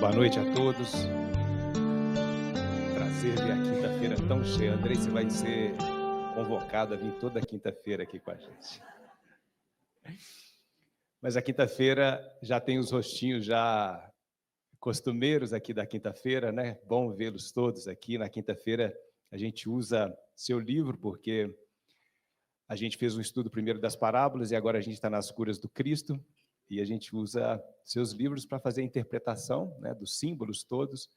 Boa noite a todos. Prazer ver a quinta-feira tão cheia. Andrei, você vai ser convocado a vir toda quinta-feira aqui com a gente. Mas a quinta-feira já tem os rostinhos já costumeiros aqui da quinta-feira, né? Bom vê-los todos aqui. Na quinta-feira a gente usa seu livro, porque a gente fez um estudo primeiro das parábolas e agora a gente está nas curas do Cristo. E a gente usa seus livros para fazer a interpretação, né, dos símbolos todos.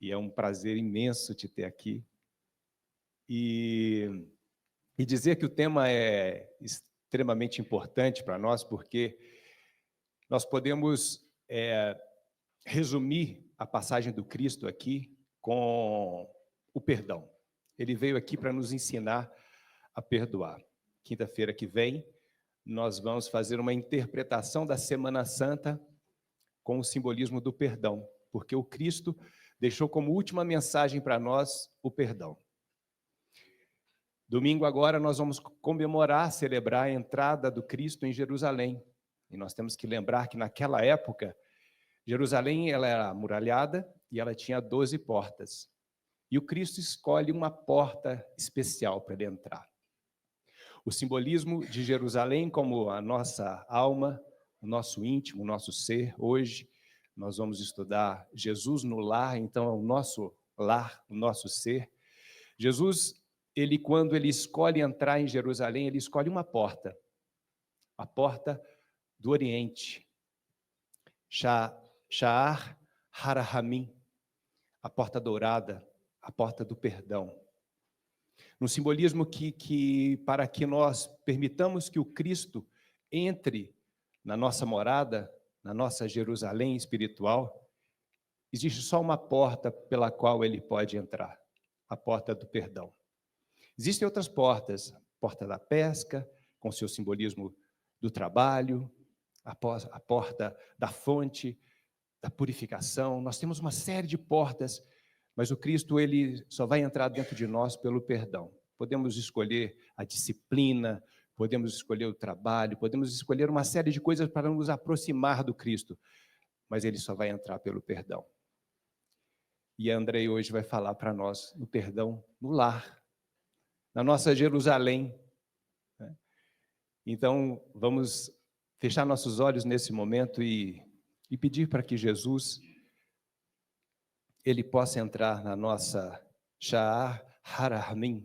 E é um prazer imenso te ter aqui. E dizer que o tema é extremamente importante para nós, porque nós podemos resumir a passagem do Cristo aqui com o perdão. Ele veio aqui para nos ensinar a perdoar. Quinta-feira que vem, nós vamos fazer uma interpretação da Semana Santa com o simbolismo do perdão, porque o Cristo deixou como última mensagem para nós o perdão. Domingo agora nós vamos comemorar, celebrar a entrada do Cristo em Jerusalém. E nós temos que lembrar que naquela época, Jerusalém ela era amuralhada e ela tinha 12 portas. E o Cristo escolhe uma porta especial para ele entrar. O simbolismo de Jerusalém como a nossa alma, o nosso íntimo, o nosso ser. Hoje nós vamos estudar Jesus no lar, então é o nosso lar, o nosso ser. Jesus, quando ele escolhe entrar em Jerusalém, ele escolhe uma porta, a porta do Oriente, Sha'ar Harahamim, a porta dourada, a porta do perdão. No simbolismo que para que nós permitamos que o Cristo entre na nossa morada, na nossa Jerusalém espiritual, existe só uma porta pela qual ele pode entrar, a porta do perdão. Existem outras portas, a porta da pesca, com seu simbolismo do trabalho, a porta da fonte, da purificação. Nós temos uma série de portas, mas o Cristo ele só vai entrar dentro de nós pelo perdão. Podemos escolher a disciplina, podemos escolher o trabalho, podemos escolher uma série de coisas para nos aproximar do Cristo, mas ele só vai entrar pelo perdão. E a Andrei hoje vai falar para nós do perdão no lar, na nossa Jerusalém. Então, vamos fechar nossos olhos nesse momento e pedir para que Jesus ele possa entrar na nossa Sha'ar Harahamim,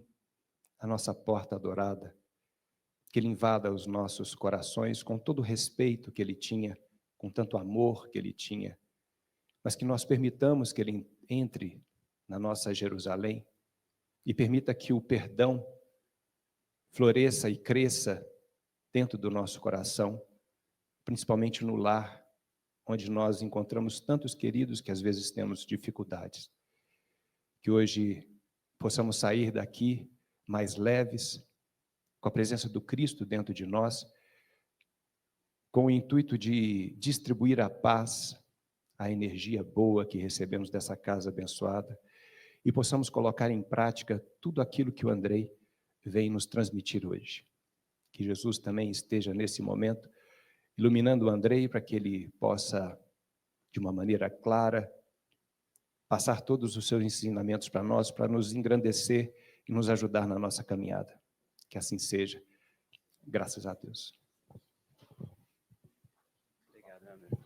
a nossa porta adorada, que ele invada os nossos corações com todo o respeito que ele tinha, com tanto amor que ele tinha, mas que nós permitamos que ele entre na nossa Jerusalém e permita que o perdão floresça e cresça dentro do nosso coração, principalmente no lar, onde nós encontramos tantos queridos que às vezes temos dificuldades. Que hoje possamos sair daqui mais leves, com a presença do Cristo dentro de nós, com o intuito de distribuir a paz, a energia boa que recebemos dessa casa abençoada, e possamos colocar em prática tudo aquilo que o Andrei vem nos transmitir hoje. Que Jesus também esteja nesse momento iluminando o Andrei para que ele possa, de uma maneira clara, passar todos os seus ensinamentos para nós, para nos engrandecer e nos ajudar na nossa caminhada. Que assim seja. Graças a Deus. Obrigado, meu amigo.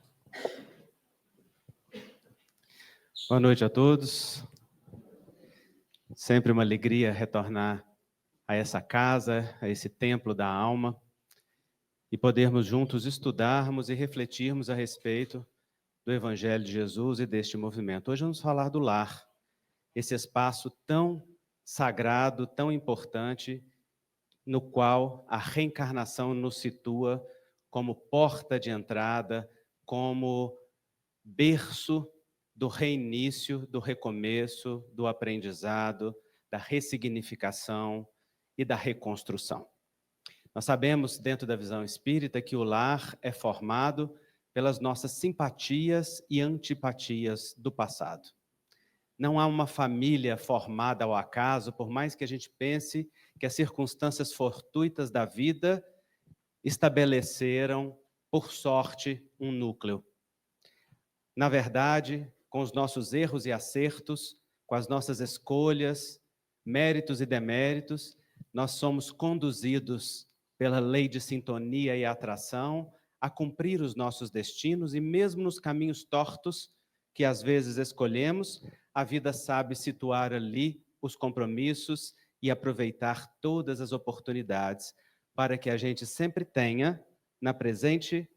Boa noite a todos. Sempre uma alegria retornar a essa casa, a esse templo da alma, e podermos juntos estudarmos e refletirmos a respeito do Evangelho de Jesus e deste movimento. Hoje vamos falar do lar, esse espaço tão sagrado, tão importante, no qual a reencarnação nos situa como porta de entrada, como berço do reinício, do recomeço, do aprendizado, da ressignificação e da reconstrução. Nós sabemos, dentro da visão espírita, que o lar é formado pelas nossas simpatias e antipatias do passado. Não há uma família formada ao acaso, por mais que a gente pense que as circunstâncias fortuitas da vida estabeleceram, por sorte, um núcleo. Na verdade, com os nossos erros e acertos, com as nossas escolhas, méritos e deméritos, nós somos conduzidos pela lei de sintonia e atração a cumprir os nossos destinos e mesmo nos caminhos tortos que às vezes escolhemos, a vida sabe situar ali os compromissos e aproveitar todas as oportunidades para que a gente sempre tenha, na presente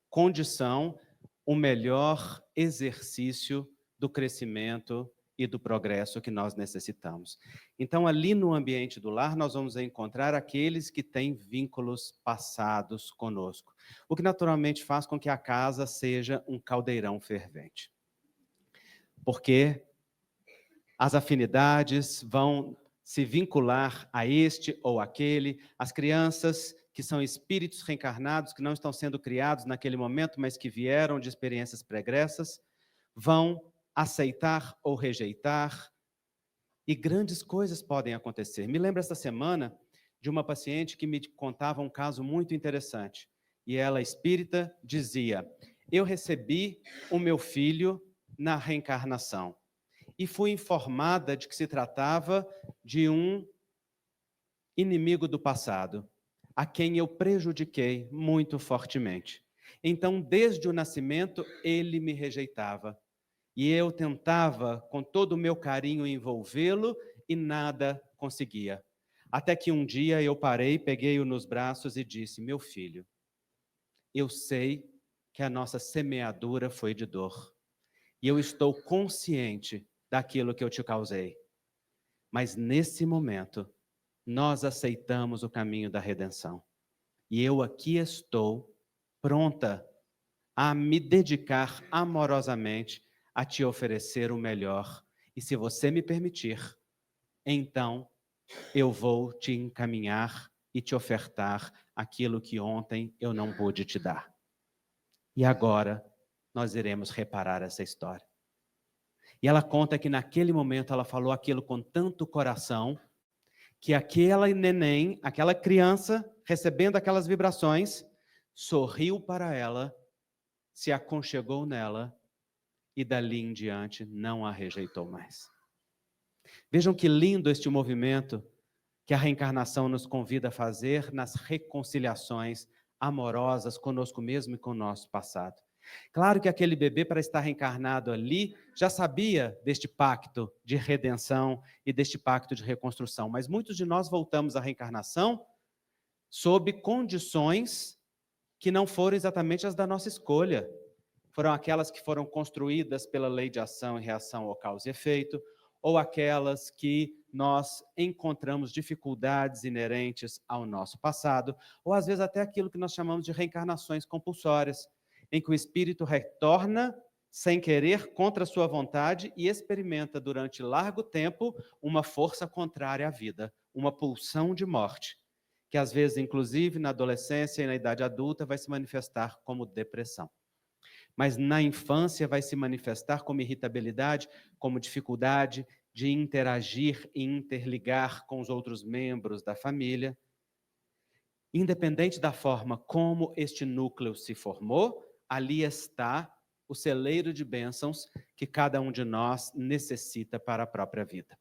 condição, o melhor exercício do crescimento e do progresso que nós necessitamos. Então, ali no ambiente do lar, nós vamos encontrar aqueles que têm vínculos passados conosco, o que naturalmente faz com que a casa seja um caldeirão fervente. Porque as afinidades vão se vincular a este ou aquele, as crianças que são espíritos reencarnados, que não estão sendo criados naquele momento, mas que vieram de experiências pregressas, vão aceitar ou rejeitar, e grandes coisas podem acontecer. Me lembro esta semana de uma paciente que me contava um caso muito interessante, e ela, espírita, dizia: eu recebi o meu filho na reencarnação, e fui informada de que se tratava de um inimigo do passado, a quem eu prejudiquei muito fortemente. Então, desde o nascimento, ele me rejeitava. E eu tentava, com todo o meu carinho, envolvê-lo e nada conseguia. Até que um dia eu parei, peguei-o nos braços e disse: meu filho, eu sei que a nossa semeadura foi de dor. E eu estou consciente daquilo que eu te causei. Mas nesse momento, nós aceitamos o caminho da redenção. E eu aqui estou pronta a me dedicar amorosamente a te oferecer o melhor. E se você me permitir, então eu vou te encaminhar e te ofertar aquilo que ontem eu não pude te dar. E agora nós iremos reparar essa história. E ela conta que naquele momento ela falou aquilo com tanto coração, que aquela neném, aquela criança, recebendo aquelas vibrações, sorriu para ela, se aconchegou nela e dali em diante não a rejeitou mais. Vejam que lindo este movimento que a reencarnação nos convida a fazer nas reconciliações amorosas conosco mesmo e com o nosso passado. Claro que aquele bebê, para estar reencarnado ali, já sabia deste pacto de redenção e deste pacto de reconstrução, mas muitos de nós voltamos à reencarnação sob condições que não foram exatamente as da nossa escolha. Foram aquelas que foram construídas pela lei de ação e reação ao causa e efeito, ou aquelas que nós encontramos dificuldades inerentes ao nosso passado, ou às vezes até aquilo que nós chamamos de reencarnações compulsórias, em que o espírito retorna sem querer, contra sua vontade, e experimenta durante largo tempo uma força contrária à vida, uma pulsão de morte, que às vezes, inclusive, na adolescência e na idade adulta, vai se manifestar como depressão. Mas na infância vai se manifestar como irritabilidade, como dificuldade de interagir e interligar com os outros membros da família. Independente da forma como este núcleo se formou, ali está o celeiro de bênçãos que cada um de nós necessita para a própria vida.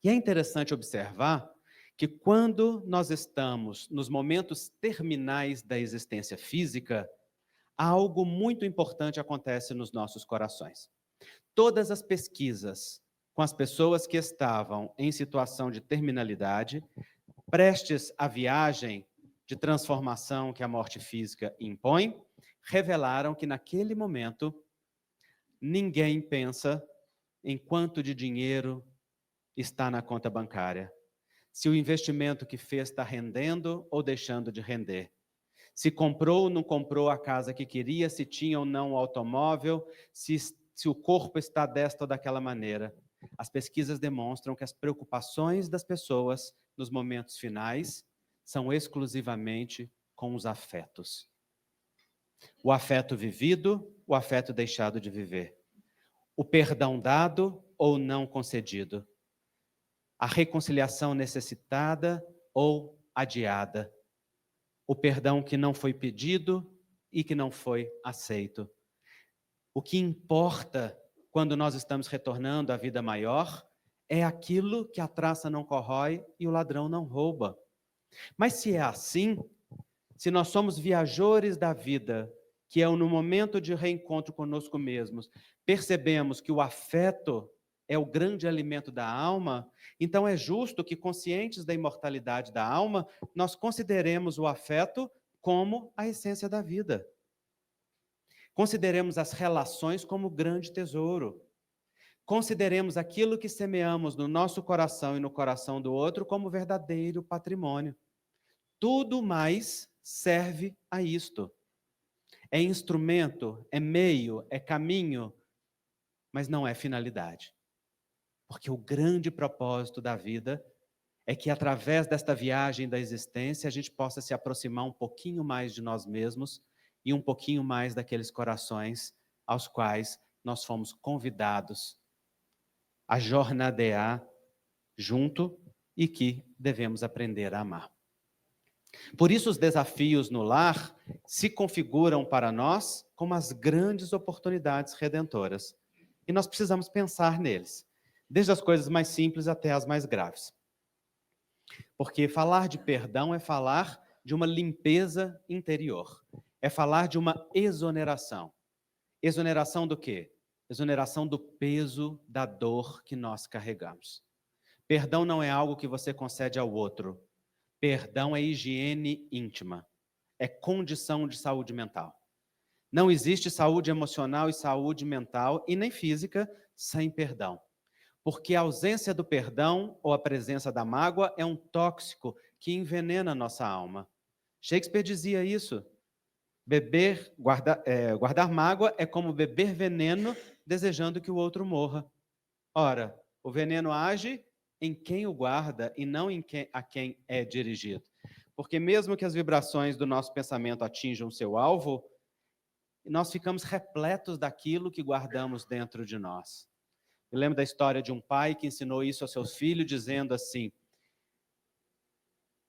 E é interessante observar que quando nós estamos nos momentos terminais da existência física, algo muito importante acontece nos nossos corações. Todas as pesquisas com as pessoas que estavam em situação de terminalidade, prestes à viagem de transformação que a morte física impõe, revelaram que naquele momento ninguém pensa em quanto de dinheiro está na conta bancária, se o investimento que fez está rendendo ou deixando de render, se comprou ou não comprou a casa que queria, se tinha ou não o automóvel, se o corpo está desta ou daquela maneira. As pesquisas demonstram que as preocupações das pessoas nos momentos finais são exclusivamente com os afetos. O afeto vivido, o afeto deixado de viver. O perdão dado ou não concedido. A reconciliação necessitada ou adiada. O perdão que não foi pedido e que não foi aceito. O que importa quando nós estamos retornando à vida maior é aquilo que a traça não corrói e o ladrão não rouba. Mas se é assim, se nós somos viajores da vida, que é no momento de reencontro conosco mesmos, percebemos que o afeto é o grande alimento da alma, então é justo que, conscientes da imortalidade da alma, nós consideremos o afeto como a essência da vida. Consideremos as relações como grande tesouro. Consideremos aquilo que semeamos no nosso coração e no coração do outro como verdadeiro patrimônio. Tudo mais serve a isto. É instrumento, é meio, é caminho, mas não é finalidade. Porque o grande propósito da vida é que, através desta viagem da existência, a gente possa se aproximar um pouquinho mais de nós mesmos e um pouquinho mais daqueles corações aos quais nós fomos convidados a jornadear junto e que devemos aprender a amar. Por isso, os desafios no lar se configuram para nós como as grandes oportunidades redentoras. E nós precisamos pensar neles, desde as coisas mais simples até as mais graves. Porque falar de perdão é falar de uma limpeza interior. É falar de uma exoneração. Exoneração do quê? Exoneração do peso da dor que nós carregamos. Perdão não é algo que você concede ao outro. Perdão é higiene íntima. É condição de saúde mental. Não existe saúde emocional e saúde mental, e nem física, sem perdão. Porque a ausência do perdão ou a presença da mágoa é um tóxico que envenena a nossa alma. Shakespeare dizia isso. Guardar mágoa é como beber veneno desejando que o outro morra. Ora, o veneno age em quem o guarda e não a quem é dirigido. Porque mesmo que as vibrações do nosso pensamento atinjam seu alvo, nós ficamos repletos daquilo que guardamos dentro de nós. Eu lembro da história de um pai que ensinou isso aos seus filhos, dizendo assim: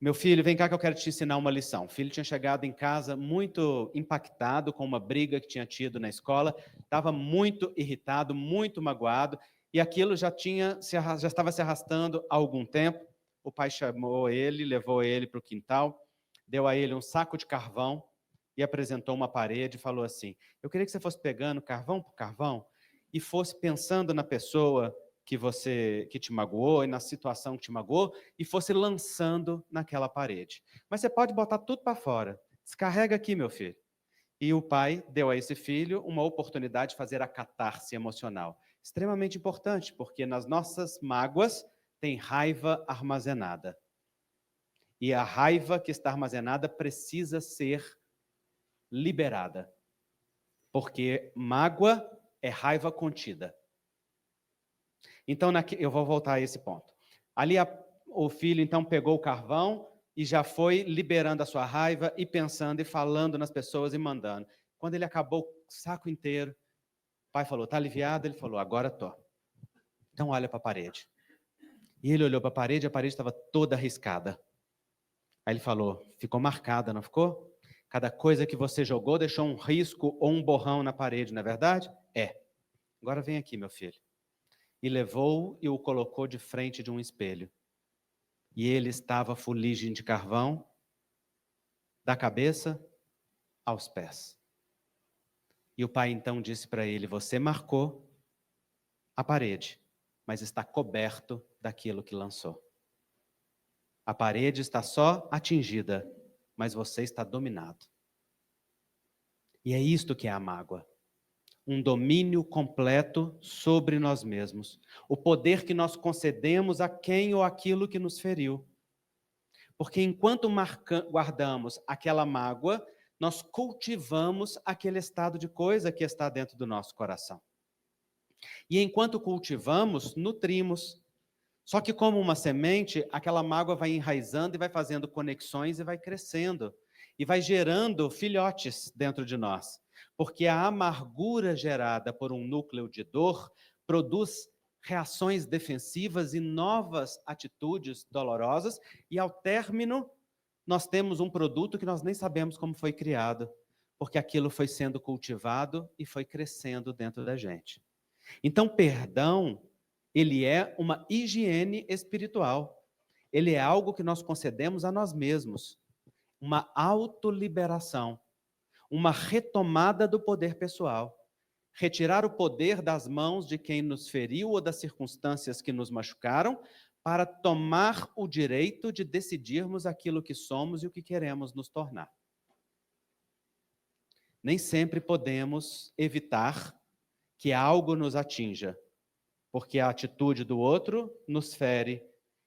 meu filho, vem cá que eu quero te ensinar uma lição. O filho tinha chegado em casa muito impactado com uma briga que tinha tido na escola, estava muito irritado, muito magoado, e aquilo já estava se arrastando há algum tempo. O pai chamou ele, levou ele para o quintal, deu a ele um saco de carvão e apresentou uma parede e falou assim: eu queria que você fosse pegando carvão por carvão e fosse pensando na pessoa que te magoou e na situação que te magoou e fosse lançando naquela parede. Mas você pode botar tudo para fora. Descarrega aqui, meu filho. E o pai deu a esse filho uma oportunidade de fazer a catarse emocional. Extremamente importante, porque nas nossas mágoas tem raiva armazenada. E a raiva que está armazenada precisa ser liberada. Porque mágoa é raiva contida. Então, eu vou voltar a esse ponto. Ali, o filho, então, pegou o carvão e já foi liberando a sua raiva e pensando e falando nas pessoas e mandando. Quando ele acabou o saco inteiro, o pai falou: tá aliviado? Ele falou: agora tô. Então, olha para a parede. E ele olhou para a parede estava toda riscada. Aí ele falou: ficou marcada, não ficou? Cada coisa que você jogou deixou um risco ou um borrão na parede, não é verdade? É. Agora vem aqui, meu filho. E levou e o colocou de frente de um espelho. E ele estava fuligem de carvão, da cabeça aos pés. E o pai então disse para ele: você marcou a parede, mas está coberto daquilo que lançou. A parede está só atingida, mas você está dominado. E é isto que é a mágoa. Um domínio completo sobre nós mesmos. O poder que nós concedemos a quem ou aquilo que nos feriu. Porque enquanto guardamos aquela mágoa, nós cultivamos aquele estado de coisa que está dentro do nosso coração. E enquanto cultivamos, nutrimos. Só que como uma semente, aquela mágoa vai enraizando e vai fazendo conexões e vai crescendo. E vai gerando filhotes dentro de nós. Porque a amargura gerada por um núcleo de dor produz reações defensivas e novas atitudes dolorosas, e ao término nós temos um produto que nós nem sabemos como foi criado, porque aquilo foi sendo cultivado e foi crescendo dentro da gente. Então, perdão, ele é uma higiene espiritual. Ele é algo que nós concedemos a nós mesmos. Uma autoliberação, uma retomada do poder pessoal. Retirar o poder das mãos de quem nos feriu ou das circunstâncias que nos machucaram, para tomar o direito de decidirmos aquilo que somos e o que queremos nos tornar. Nem sempre podemos evitar que algo nos atinja, porque a atitude do outro nos fere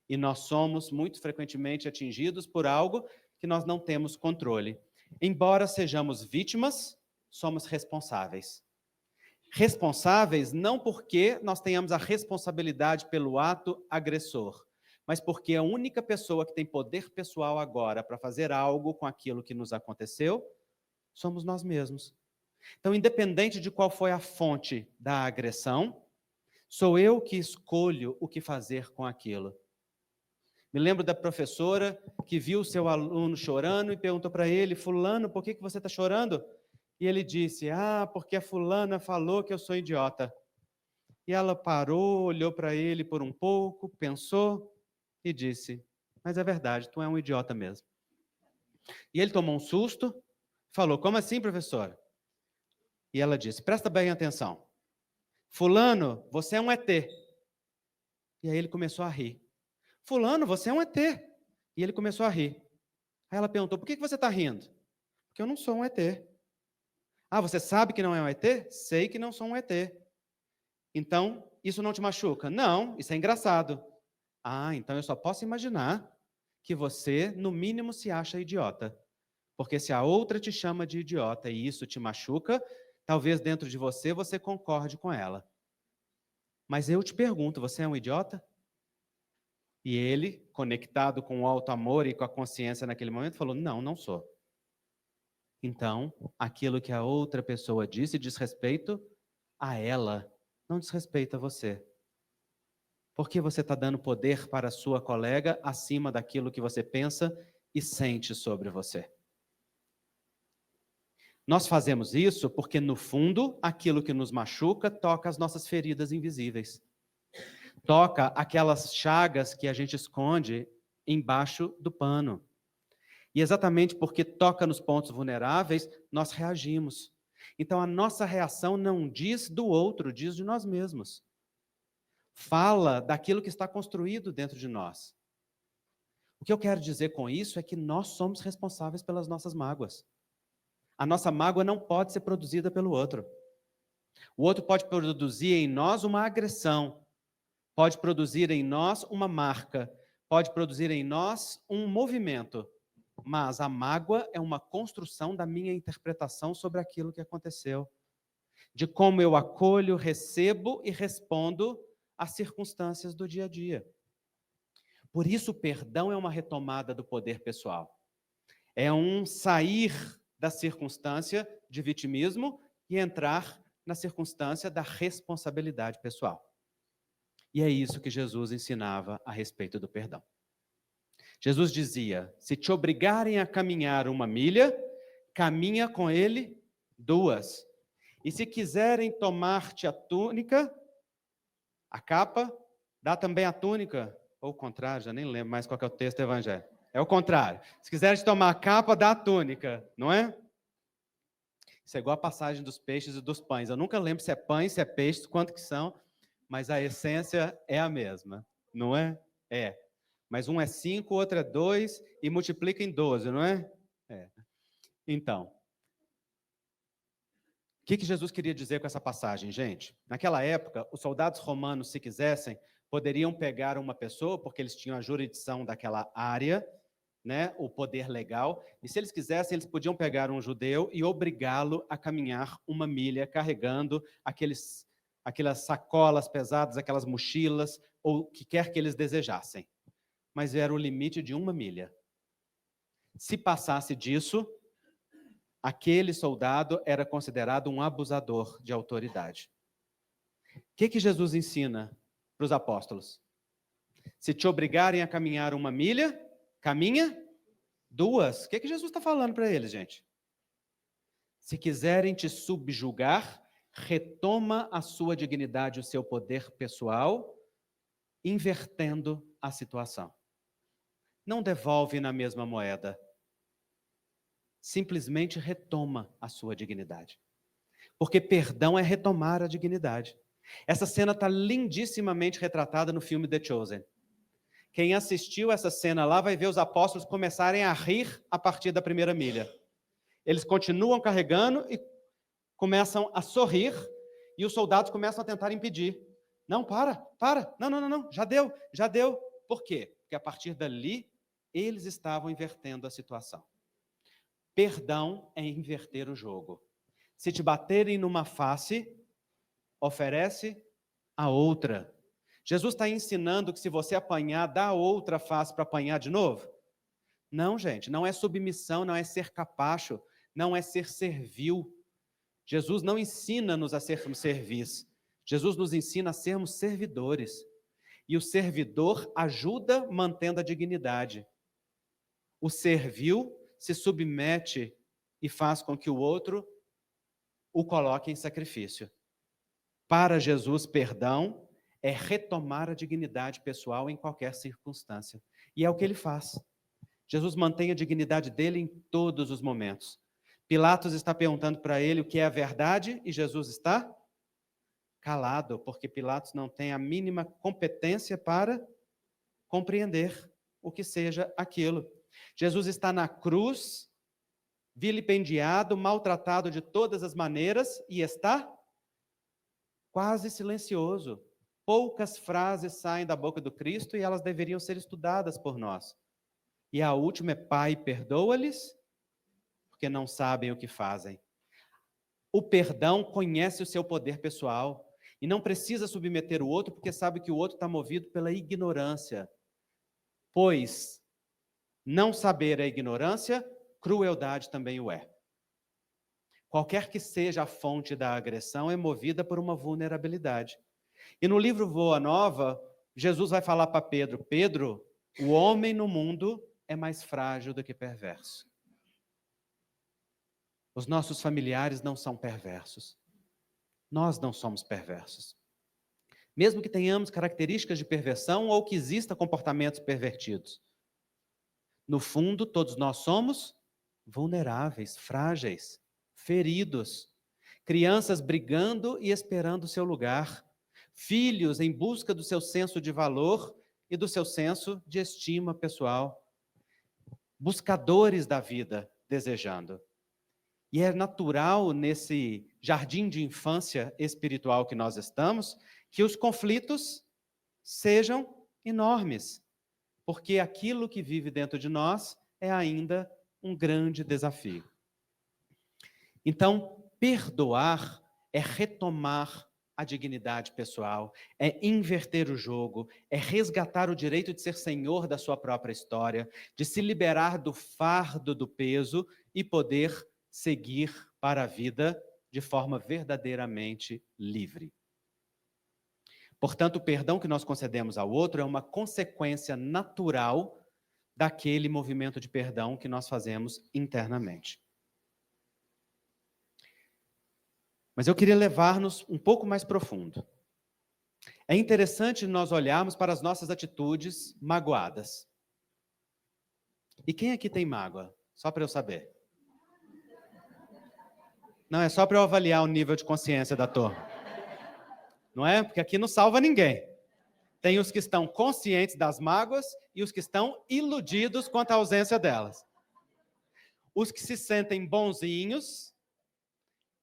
e nós somos muito frequentemente atingidos por algo que nós não temos controle. Embora sejamos vítimas, somos responsáveis. Responsáveis não porque nós tenhamos a responsabilidade pelo ato agressor, mas porque a única pessoa que tem poder pessoal agora para fazer algo com aquilo que nos aconteceu, somos nós mesmos. Então, independente de qual foi a fonte da agressão, sou eu que escolho o que fazer com aquilo. Me lembro da professora que viu o seu aluno chorando e perguntou para ele: fulano, por que você está chorando? E ele disse: porque a fulana falou que eu sou idiota. E ela parou, olhou para ele por um pouco, pensou e disse: mas é verdade, tu é um idiota mesmo. E ele tomou um susto, falou: como assim, professora? E ela disse: presta bem atenção. Fulano, você é um ET. E aí ele começou a rir. Fulano, você é um ET. E ele começou a rir. Aí ela perguntou: por que você está rindo? Porque eu não sou um ET. Você sabe que não é um ET? Sei que não sou um ET. Então, isso não te machuca? Não, isso é engraçado. Então eu só posso imaginar que você, no mínimo, se acha idiota. Porque se a outra te chama de idiota e isso te machuca, talvez dentro de você, você concorde com ela. Mas eu te pergunto, você é um idiota? E ele, conectado com o alto amor e com a consciência naquele momento, falou: não, não sou. Então, aquilo que a outra pessoa disse diz respeito a ela, não diz respeito a você. Por que você está dando poder para a sua colega acima daquilo que você pensa e sente sobre você? Nós fazemos isso porque, no fundo, aquilo que nos machuca toca as nossas feridas invisíveis. Toca aquelas chagas que a gente esconde embaixo do pano. E exatamente porque toca nos pontos vulneráveis, nós reagimos. Então, a nossa reação não diz do outro, diz de nós mesmos. Fala daquilo que está construído dentro de nós. O que eu quero dizer com isso é que nós somos responsáveis pelas nossas mágoas. A nossa mágoa não pode ser produzida pelo outro. O outro pode produzir em nós uma agressão, pode produzir em nós uma marca, pode produzir em nós um movimento. Mas a mágoa é uma construção da minha interpretação sobre aquilo que aconteceu. De como eu acolho, recebo e respondo às circunstâncias do dia a dia. Por isso, o perdão é uma retomada do poder pessoal. É um sair da circunstância de vitimismo e entrar na circunstância da responsabilidade pessoal. E é isso que Jesus ensinava a respeito do perdão. Jesus dizia: se te obrigarem a caminhar 1 milha, caminha com ele 2. E se quiserem tomar-te a túnica, a capa, dá também a túnica. Ou o contrário, já nem lembro mais qual que é o texto do evangelho. É o contrário. Se quiserem te tomar a capa, dá a túnica, não é? Isso é igual a passagem dos peixes e dos pães. Eu nunca lembro se é pães, se é peixes, quanto que são, mas a essência é a mesma, não é? É. Mas um é 5, o outro é 2 e multiplica em 12, não é? Então, o que Jesus queria dizer com essa passagem, gente? Naquela época, os soldados romanos, se quisessem, poderiam pegar uma pessoa, porque eles tinham a jurisdição daquela área, né, o poder legal, e se eles quisessem, eles podiam pegar um judeu e obrigá-lo a caminhar 1 milha, carregando aquelas sacolas pesadas, aquelas mochilas, ou o que quer que eles desejassem. Mas era o limite de 1 milha. Se passasse disso, aquele soldado era considerado um abusador de autoridade. O que Jesus ensina para os apóstolos? Se te obrigarem a caminhar 1 milha, caminha 2. O que Jesus está falando para eles, gente? Se quiserem te subjugar, retoma a sua dignidade, o seu poder pessoal, invertendo a situação. Não devolve na mesma moeda. Simplesmente retoma a sua dignidade. Porque perdão é retomar a dignidade. Essa cena está lindissimamente retratada no filme The Chosen. Quem assistiu essa cena lá vai ver os apóstolos começarem a rir a partir da primeira milha. Eles continuam carregando e começam a sorrir, e os soldados começam a tentar impedir. Não, para, não, já deu. Por quê? Porque a partir dali, eles estavam invertendo a situação. Perdão é inverter o jogo. Se te baterem numa face, oferece a outra. Jesus está ensinando que se você apanhar, dá a outra face para apanhar de novo? Não, gente, não é submissão, não é ser capacho, não é ser servil. Jesus não ensina-nos a sermos servis. Jesus nos ensina a sermos servidores. E o servidor ajuda mantendo a dignidade. O servil se submete e faz com que o outro o coloque em sacrifício. Para Jesus, perdão é retomar a dignidade pessoal em qualquer circunstância. E é o que ele faz. Jesus mantém a dignidade dele em todos os momentos. Pilatos está perguntando para ele o que é a verdade e Jesus está calado, porque Pilatos não tem a mínima competência para compreender o que seja aquilo. Jesus está na cruz, vilipendiado, maltratado de todas as maneiras e está quase silencioso. Poucas frases saem da boca do Cristo e elas deveriam ser estudadas por nós. E a última é: Pai, perdoa-lhes, porque não sabem o que fazem. O perdão conhece o seu poder pessoal e não precisa submeter o outro porque sabe que o outro está movido pela ignorância. Pois não saber é ignorância, crueldade também o é. Qualquer que seja a fonte da agressão é movida por uma vulnerabilidade. E no livro Boa Nova, Jesus vai falar para Pedro: Pedro, o homem no mundo é mais frágil do que perverso. Os nossos familiares não são perversos. Nós não somos perversos. Mesmo que tenhamos características de perversão ou que existam comportamentos pervertidos. No fundo, todos nós somos vulneráveis, frágeis, feridos. Crianças brigando e esperando o seu lugar. Filhos em busca do seu senso de valor e do seu senso de estima pessoal. Buscadores da vida, desejando. E é natural, nesse jardim de infância espiritual que nós estamos, que os conflitos sejam enormes, porque aquilo que vive dentro de nós é ainda um grande desafio. Então, perdoar é retomar a dignidade pessoal, é inverter o jogo, é resgatar o direito de ser senhor da sua própria história, de se liberar do fardo do peso e poder seguir para a vida de forma verdadeiramente livre. Portanto, o perdão que nós concedemos ao outro é uma consequência natural daquele movimento de perdão que nós fazemos internamente. Mas eu queria levar-nos um pouco mais profundo. É interessante nós olharmos para as nossas atitudes magoadas. E quem aqui tem mágoa? Só para eu saber. Não, é só para eu avaliar o nível de consciência da turma. Não é? Porque aqui não salva ninguém. Tem os que estão conscientes das mágoas e os que estão iludidos quanto à ausência delas. Os que se sentem bonzinhos,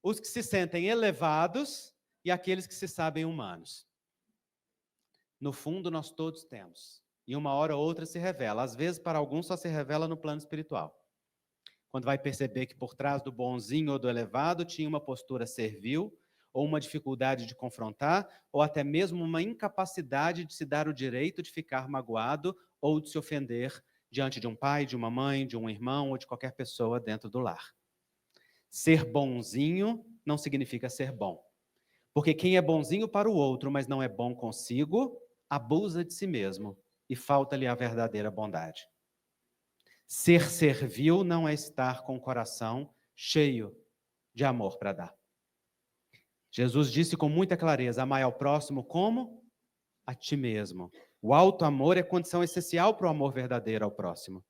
os que se sentem elevados e aqueles que se sabem humanos. No fundo, nós todos temos. E uma hora ou outra se revela. Às vezes, para alguns, só se revela no plano espiritual. Quando vai perceber que por trás do bonzinho ou do elevado tinha uma postura servil, ou uma dificuldade de confrontar, ou até mesmo uma incapacidade de se dar o direito de ficar magoado ou de se ofender diante de um pai, de uma mãe, de um irmão ou de qualquer pessoa dentro do lar. Ser bonzinho não significa ser bom. Porque quem é bonzinho para o outro, mas não é bom consigo, abusa de si mesmo e falta-lhe a verdadeira bondade. Ser servil não é estar com o coração cheio de amor para dar. Jesus disse com muita clareza: amai ao próximo como a ti mesmo. O auto-amor é condição essencial para o amor verdadeiro ao próximo.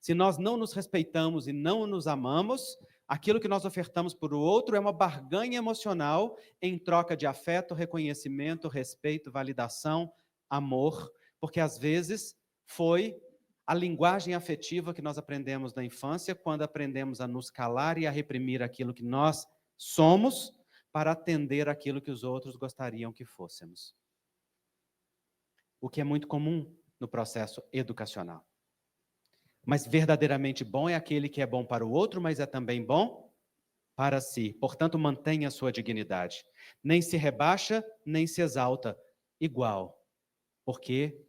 Se nós não nos respeitamos e não nos amamos, aquilo que nós ofertamos para o outro é uma barganha emocional em troca de afeto, reconhecimento, respeito, validação, amor, porque às vezes foi a linguagem afetiva que nós aprendemos na infância, quando aprendemos a nos calar e a reprimir aquilo que nós somos, para atender aquilo que os outros gostariam que fôssemos. O que é muito comum no processo educacional. Mas verdadeiramente bom é aquele que é bom para o outro, mas é também bom para si. Portanto, mantenha a sua dignidade. Nem se rebaixa, nem se exalta. Igual. Porque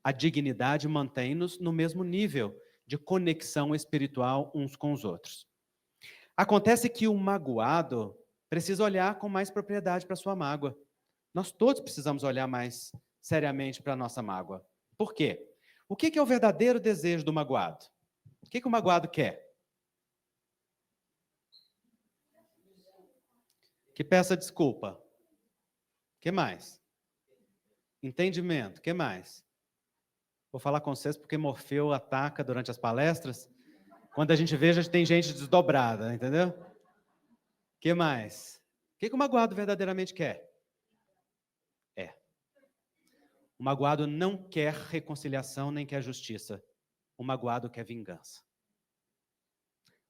a dignidade mantém-nos no mesmo nível de conexão espiritual uns com os outros. Acontece que o magoado precisa olhar com mais propriedade para a sua mágoa. Nós todos precisamos olhar mais seriamente para a nossa mágoa. Por quê? O que é o verdadeiro desejo do magoado? O que o magoado quer? Que peça desculpa. O que mais? Entendimento. O que mais? Vou falar com vocês porque Morfeu ataca durante as palestras. Quando a gente vê, já tem gente desdobrada, entendeu? O que mais? O que o magoado verdadeiramente quer? O magoado não quer reconciliação nem quer justiça. O magoado quer vingança.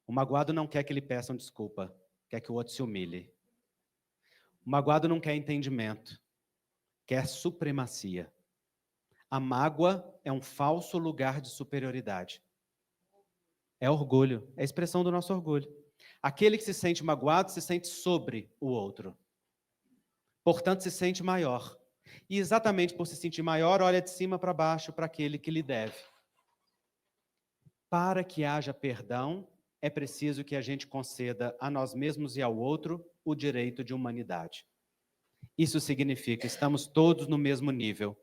O magoado não quer que lhe peçam desculpa, quer que o outro se humilhe. O magoado não quer entendimento, quer supremacia. A mágoa é um falso lugar de superioridade. É orgulho, é a expressão do nosso orgulho. Aquele que se sente magoado se sente sobre o outro. Portanto, se sente maior. E exatamente por se sentir maior, olha de cima para baixo para aquele que lhe deve. Para que haja perdão, é preciso que a gente conceda a nós mesmos e ao outro o direito de humanidade. Isso significa que estamos todos no mesmo nível.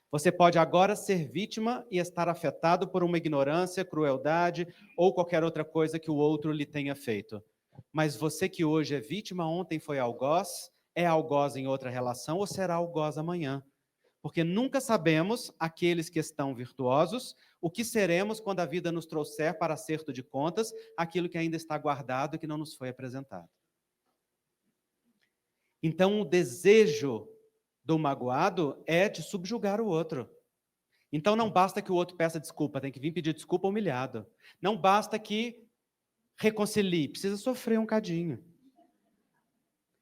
Você pode agora ser vítima e estar afetado por uma ignorância, crueldade ou qualquer outra coisa que o outro lhe tenha feito. Mas você que hoje é vítima, ontem foi algoz, é algoz em outra relação ou será algoz amanhã. Porque nunca sabemos, aqueles que estão virtuosos, o que seremos quando a vida nos trouxer para acerto de contas aquilo que ainda está guardado e que não nos foi apresentado. Então, o desejo do magoado é de subjugar o outro. Então, não basta que o outro peça desculpa, tem que vir pedir desculpa humilhado. Não basta que reconcilie, precisa sofrer um cadinho.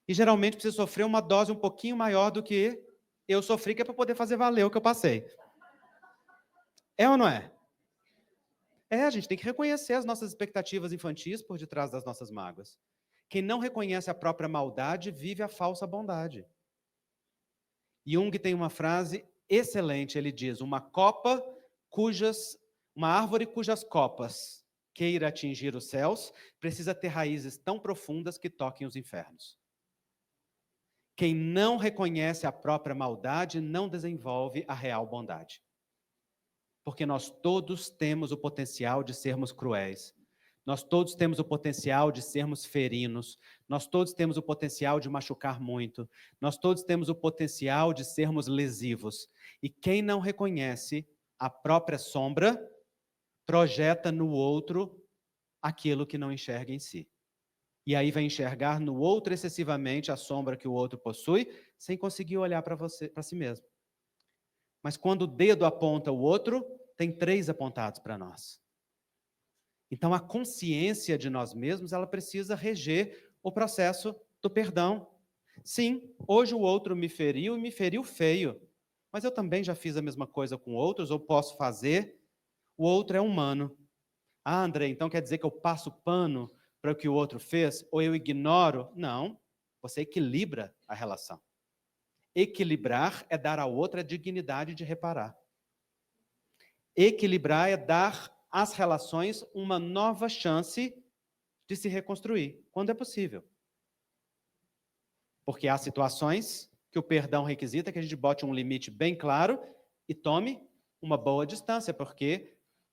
E geralmente precisa sofrer uma dose um pouquinho maior do que eu sofri, que é para poder fazer valer o que eu passei. É ou não é? A gente tem que reconhecer as nossas expectativas infantis por detrás das nossas mágoas. Quem não reconhece a própria maldade vive a falsa bondade. Jung tem uma frase excelente, ele diz: uma árvore cujas copas queira atingir os céus, precisa ter raízes tão profundas que toquem os infernos. Quem não reconhece a própria maldade não desenvolve a real bondade. Porque nós todos temos o potencial de sermos cruéis. Nós todos temos o potencial de sermos ferinos. Nós todos temos o potencial de machucar muito. Nós todos temos o potencial de sermos lesivos. E quem não reconhece a própria sombra, projeta no outro aquilo que não enxerga em si. E aí vai enxergar no outro excessivamente a sombra que o outro possui, sem conseguir olhar para si mesmo. Mas quando o dedo aponta o outro, tem 3 apontados para nós. Então a consciência de nós mesmos, ela precisa reger o processo do perdão. Sim, hoje o outro me feriu e me feriu feio, mas eu também já fiz a mesma coisa com outros, ou posso fazer. O outro é humano. Ah, André, então quer dizer que eu passo pano para o que o outro fez, ou eu ignoro? Não, você equilibra a relação. Equilibrar é dar ao outro a dignidade de reparar. Equilibrar é dar às relações uma nova chance de se reconstruir, quando é possível. Porque há situações que o perdão requisita que a gente bote um limite bem claro e tome uma boa distância, porque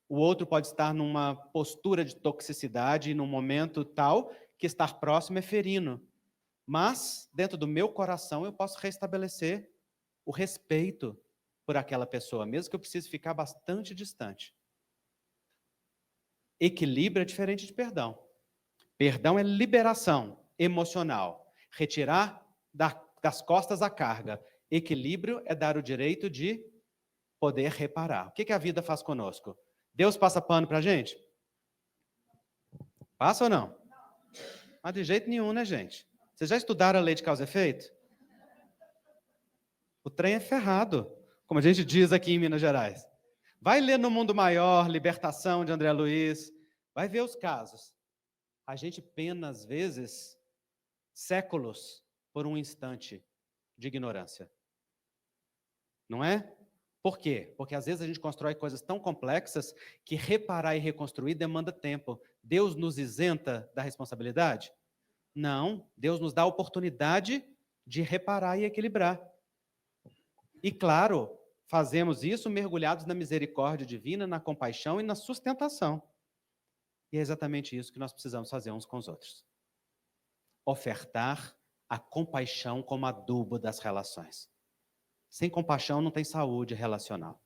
o outro pode estar numa postura de toxicidade num momento tal que estar próximo é ferino. Mas, dentro do meu coração, eu posso restabelecer o respeito por aquela pessoa, mesmo que eu precise ficar bastante distante. Equilíbrio é diferente de perdão. Perdão é liberação emocional, retirar das costas a carga. Equilíbrio é dar o direito de poder reparar. O que a vida faz conosco? Deus passa pano para a gente? Passa ou não? Mas de jeito nenhum, né, gente? Vocês já estudaram a lei de causa e efeito? O trem é ferrado, como a gente diz aqui em Minas Gerais. Vai ler No Mundo Maior, Libertação, de André Luiz, vai ver os casos. A gente pena, às vezes, séculos por um instante de ignorância. Não é? Por quê? Porque às vezes a gente constrói coisas tão complexas que reparar e reconstruir demanda tempo. Deus nos isenta da responsabilidade? Não, Deus nos dá a oportunidade de reparar e equilibrar. E claro, fazemos isso mergulhados na misericórdia divina, na compaixão e na sustentação. E é exatamente isso que nós precisamos fazer uns com os outros. Ofertar a compaixão como adubo das relações. Sem compaixão não tem saúde relacional.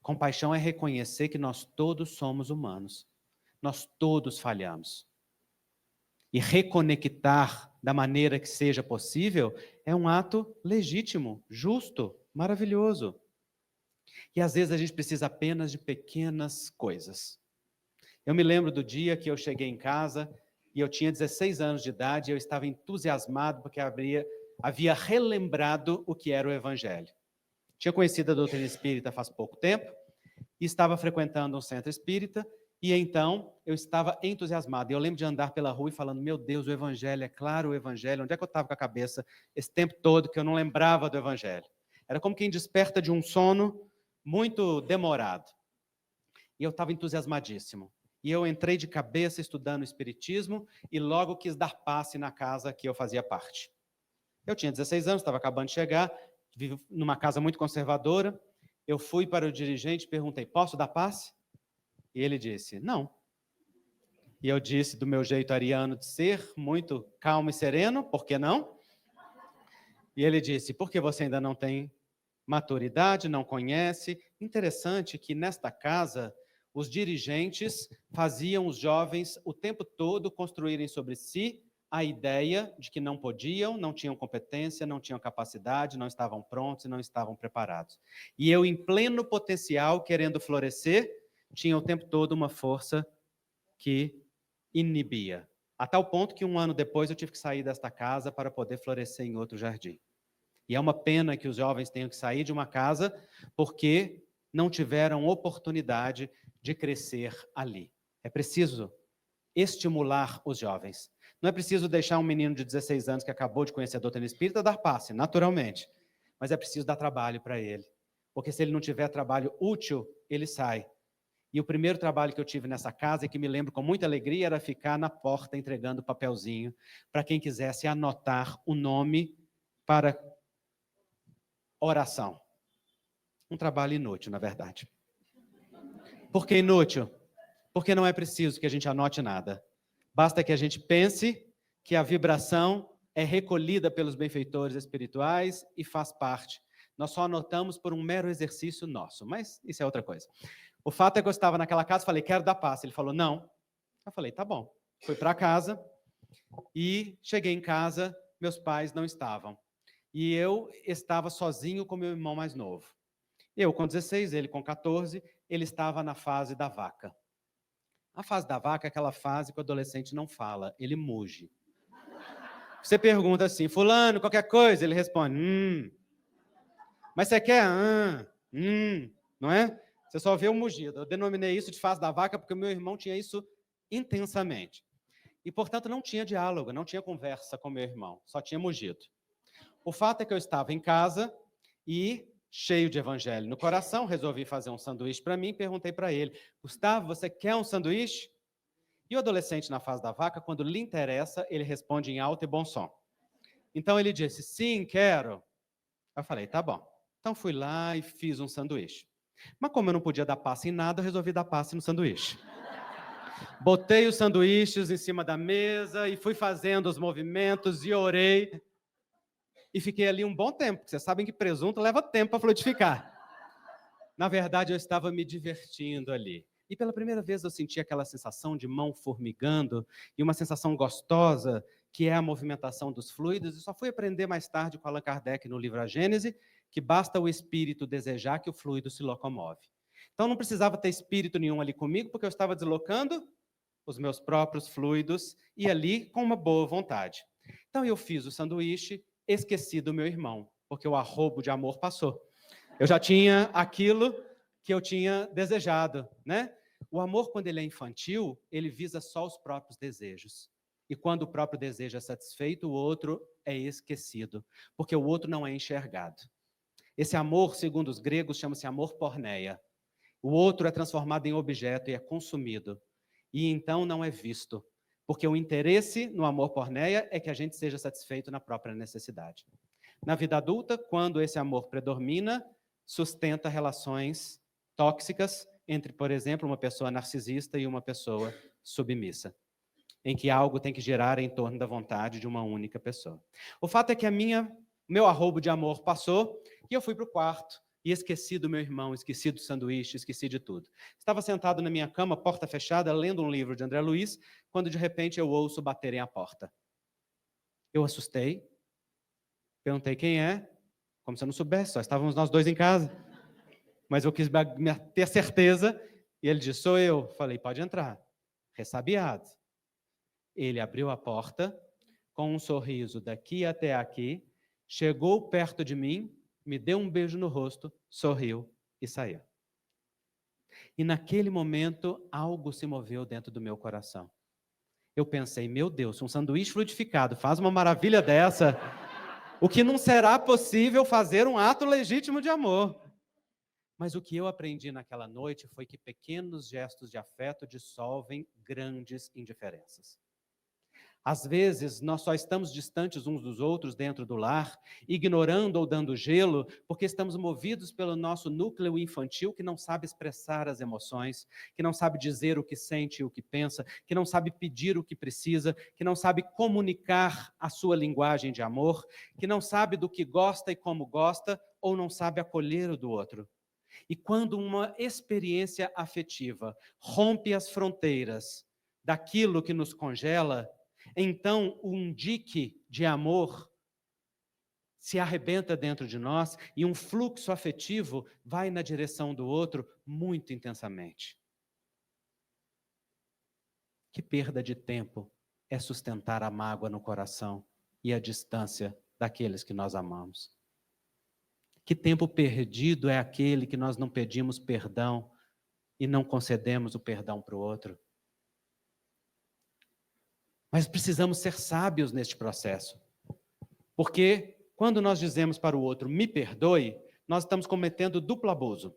Compaixão é reconhecer que nós todos somos humanos. Nós todos falhamos. E reconectar da maneira que seja possível é um ato legítimo, justo, maravilhoso. E às vezes a gente precisa apenas de pequenas coisas. Eu me lembro do dia que eu cheguei em casa e eu tinha 16 anos de idade e eu estava entusiasmado porque havia relembrado o que era o Evangelho. Tinha conhecido a doutrina espírita faz pouco tempo e estava frequentando um centro espírita e então eu estava entusiasmado. E eu lembro de andar pela rua e falando, meu Deus, o Evangelho, é claro o Evangelho. Onde é que eu estava com a cabeça esse tempo todo que eu não lembrava do Evangelho? Era como quem desperta de um sono muito demorado. E eu estava entusiasmadíssimo. E eu entrei de cabeça estudando o Espiritismo e logo quis dar passe na casa que eu fazia parte. Eu tinha 16 anos, estava acabando de chegar, vivo numa casa muito conservadora. Eu fui para o dirigente e perguntei, posso dar passe? E ele disse, não. E eu disse, do meu jeito ariano de ser, muito calmo e sereno, por que não? E ele disse, porque você ainda não tem maturidade, não conhece. Interessante que nesta casa, os dirigentes faziam os jovens o tempo todo construírem sobre si a ideia de que não podiam, não tinham competência, não tinham capacidade, não estavam prontos e não estavam preparados. E eu, em pleno potencial, querendo florescer, tinha o tempo todo uma força que inibia. A tal ponto que 1 ano depois eu tive que sair desta casa para poder florescer em outro jardim. E é uma pena que os jovens tenham que sair de uma casa porque não tiveram oportunidade de crescer ali. É preciso estimular os jovens. Não é preciso deixar um menino de 16 anos que acabou de conhecer a doutrina espírita dar passe, naturalmente. Mas é preciso dar trabalho para ele. Porque se ele não tiver trabalho útil, ele sai. E o primeiro trabalho que eu tive nessa casa, e que me lembro com muita alegria, era ficar na porta entregando papelzinho para quem quisesse anotar o nome para oração. Um trabalho inútil, na verdade. Por que inútil? Porque não é preciso que a gente anote nada. Basta que a gente pense que a vibração é recolhida pelos benfeitores espirituais e faz parte. Nós só anotamos por um mero exercício nosso, mas isso é outra coisa. O fato é que eu estava naquela casa e falei, quero dar passe. Ele falou, não. Eu falei, tá bom. Fui para casa e cheguei em casa, meus pais não estavam. E eu estava sozinho com meu irmão mais novo. Eu com 16, ele com 14, ele estava na fase da vaca. A fase da vaca é aquela fase que o adolescente não fala, ele muge. Você pergunta assim, fulano, qualquer coisa, ele responde, Mas você quer? Não é? Você só vê o mugido. Eu denominei isso de fase da vaca porque o meu irmão tinha isso intensamente. E, portanto, não tinha diálogo, não tinha conversa com meu irmão, só tinha mugido. O fato é que eu estava em casa e, cheio de evangelho no coração, resolvi fazer um sanduíche para mim e perguntei para ele, Gustavo, você quer um sanduíche? E o adolescente na fase da vaca, quando lhe interessa, ele responde em alto e bom som. Então ele disse, sim, quero. Eu falei, tá bom. Então fui lá e fiz um sanduíche. Mas como eu não podia dar passe em nada, eu resolvi dar passe no sanduíche. Botei os sanduíches em cima da mesa e fui fazendo os movimentos e orei. E fiquei ali um bom tempo, porque vocês sabem que presunto leva tempo para fluidificar. Na verdade, eu estava me divertindo ali. E pela primeira vez eu senti aquela sensação de mão formigando e uma sensação gostosa, que é a movimentação dos fluidos. E só fui aprender mais tarde com Allan Kardec no livro A Gênese, que basta o espírito desejar que o fluido se locomove. Então não precisava ter espírito nenhum ali comigo, porque eu estava deslocando os meus próprios fluidos e ali com uma boa vontade. Então eu fiz o sanduíche, esqueci do meu irmão, porque o arrobo de amor passou. Eu já tinha aquilo que eu tinha desejado, né? O amor, quando ele é infantil, ele visa só os próprios desejos. E quando o próprio desejo é satisfeito, o outro é esquecido, porque o outro não é enxergado. Esse amor, segundo os gregos, chama-se amor porneia. O outro é transformado em objeto e é consumido. E então não é visto, porque o interesse no amor porneia é que a gente seja satisfeito na própria necessidade. Na vida adulta, quando esse amor predomina, sustenta relações tóxicas entre, por exemplo, uma pessoa narcisista e uma pessoa submissa, em que algo tem que girar em torno da vontade de uma única pessoa. O fato é que meu arrobo de amor passou e eu fui para o quarto e esqueci do meu irmão, esqueci do sanduíche, esqueci de tudo. Estava sentado na minha cama, porta fechada, lendo um livro de André Luiz, quando de repente eu ouço baterem a porta. Eu assustei, perguntei quem é, como se eu não soubesse, só estávamos nós dois em casa. Mas eu quis ter certeza, e ele disse, sou eu. Falei, pode entrar. Ressabiado. Ele abriu a porta, com um sorriso daqui até aqui, chegou perto de mim, me deu um beijo no rosto, sorriu e saiu. E naquele momento, algo se moveu dentro do meu coração. Eu pensei, meu Deus, um sanduíche fluidificado faz uma maravilha dessa, o que não será possível fazer um ato legítimo de amor. Mas o que eu aprendi naquela noite foi que pequenos gestos de afeto dissolvem grandes indiferenças. Às vezes, nós só estamos distantes uns dos outros dentro do lar, ignorando ou dando gelo, porque estamos movidos pelo nosso núcleo infantil que não sabe expressar as emoções, que não sabe dizer o que sente e o que pensa, que não sabe pedir o que precisa, que não sabe comunicar a sua linguagem de amor, que não sabe do que gosta e como gosta, ou não sabe acolher o do outro. E quando uma experiência afetiva rompe as fronteiras daquilo que nos congela, então um dique de amor se arrebenta dentro de nós e um fluxo afetivo vai na direção do outro muito intensamente. Que perda de tempo é sustentar a mágoa no coração e a distância daqueles que nós amamos. Que tempo perdido é aquele que nós não pedimos perdão e não concedemos o perdão para o outro. Mas precisamos ser sábios neste processo. Porque quando nós dizemos para o outro, me perdoe, nós estamos cometendo duplo abuso.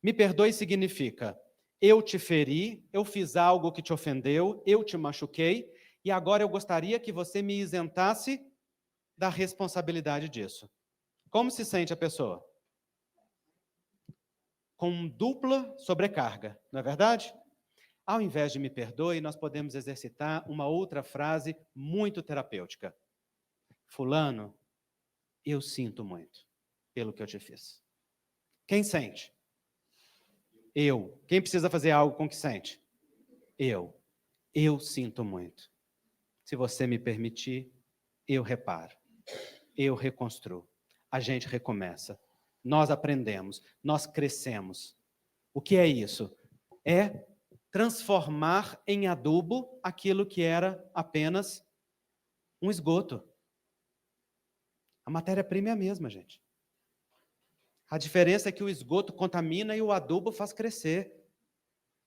Me perdoe significa, eu te feri, eu fiz algo que te ofendeu, eu te machuquei, e agora eu gostaria que você me isentasse da responsabilidade disso. Como se sente a pessoa? Com dupla sobrecarga, não é verdade? Ao invés de me perdoe, nós podemos exercitar uma outra frase muito terapêutica. Fulano, eu sinto muito pelo que eu te fiz. Quem sente? Eu. Quem precisa fazer algo com o que sente? Eu. Eu sinto muito. Se você me permitir, eu reparo. Eu reconstruo. A gente recomeça. Nós aprendemos. Nós crescemos. O que é isso? É transformar em adubo aquilo que era apenas um esgoto. A matéria-prima é a mesma, gente. A diferença é que o esgoto contamina e o adubo faz crescer.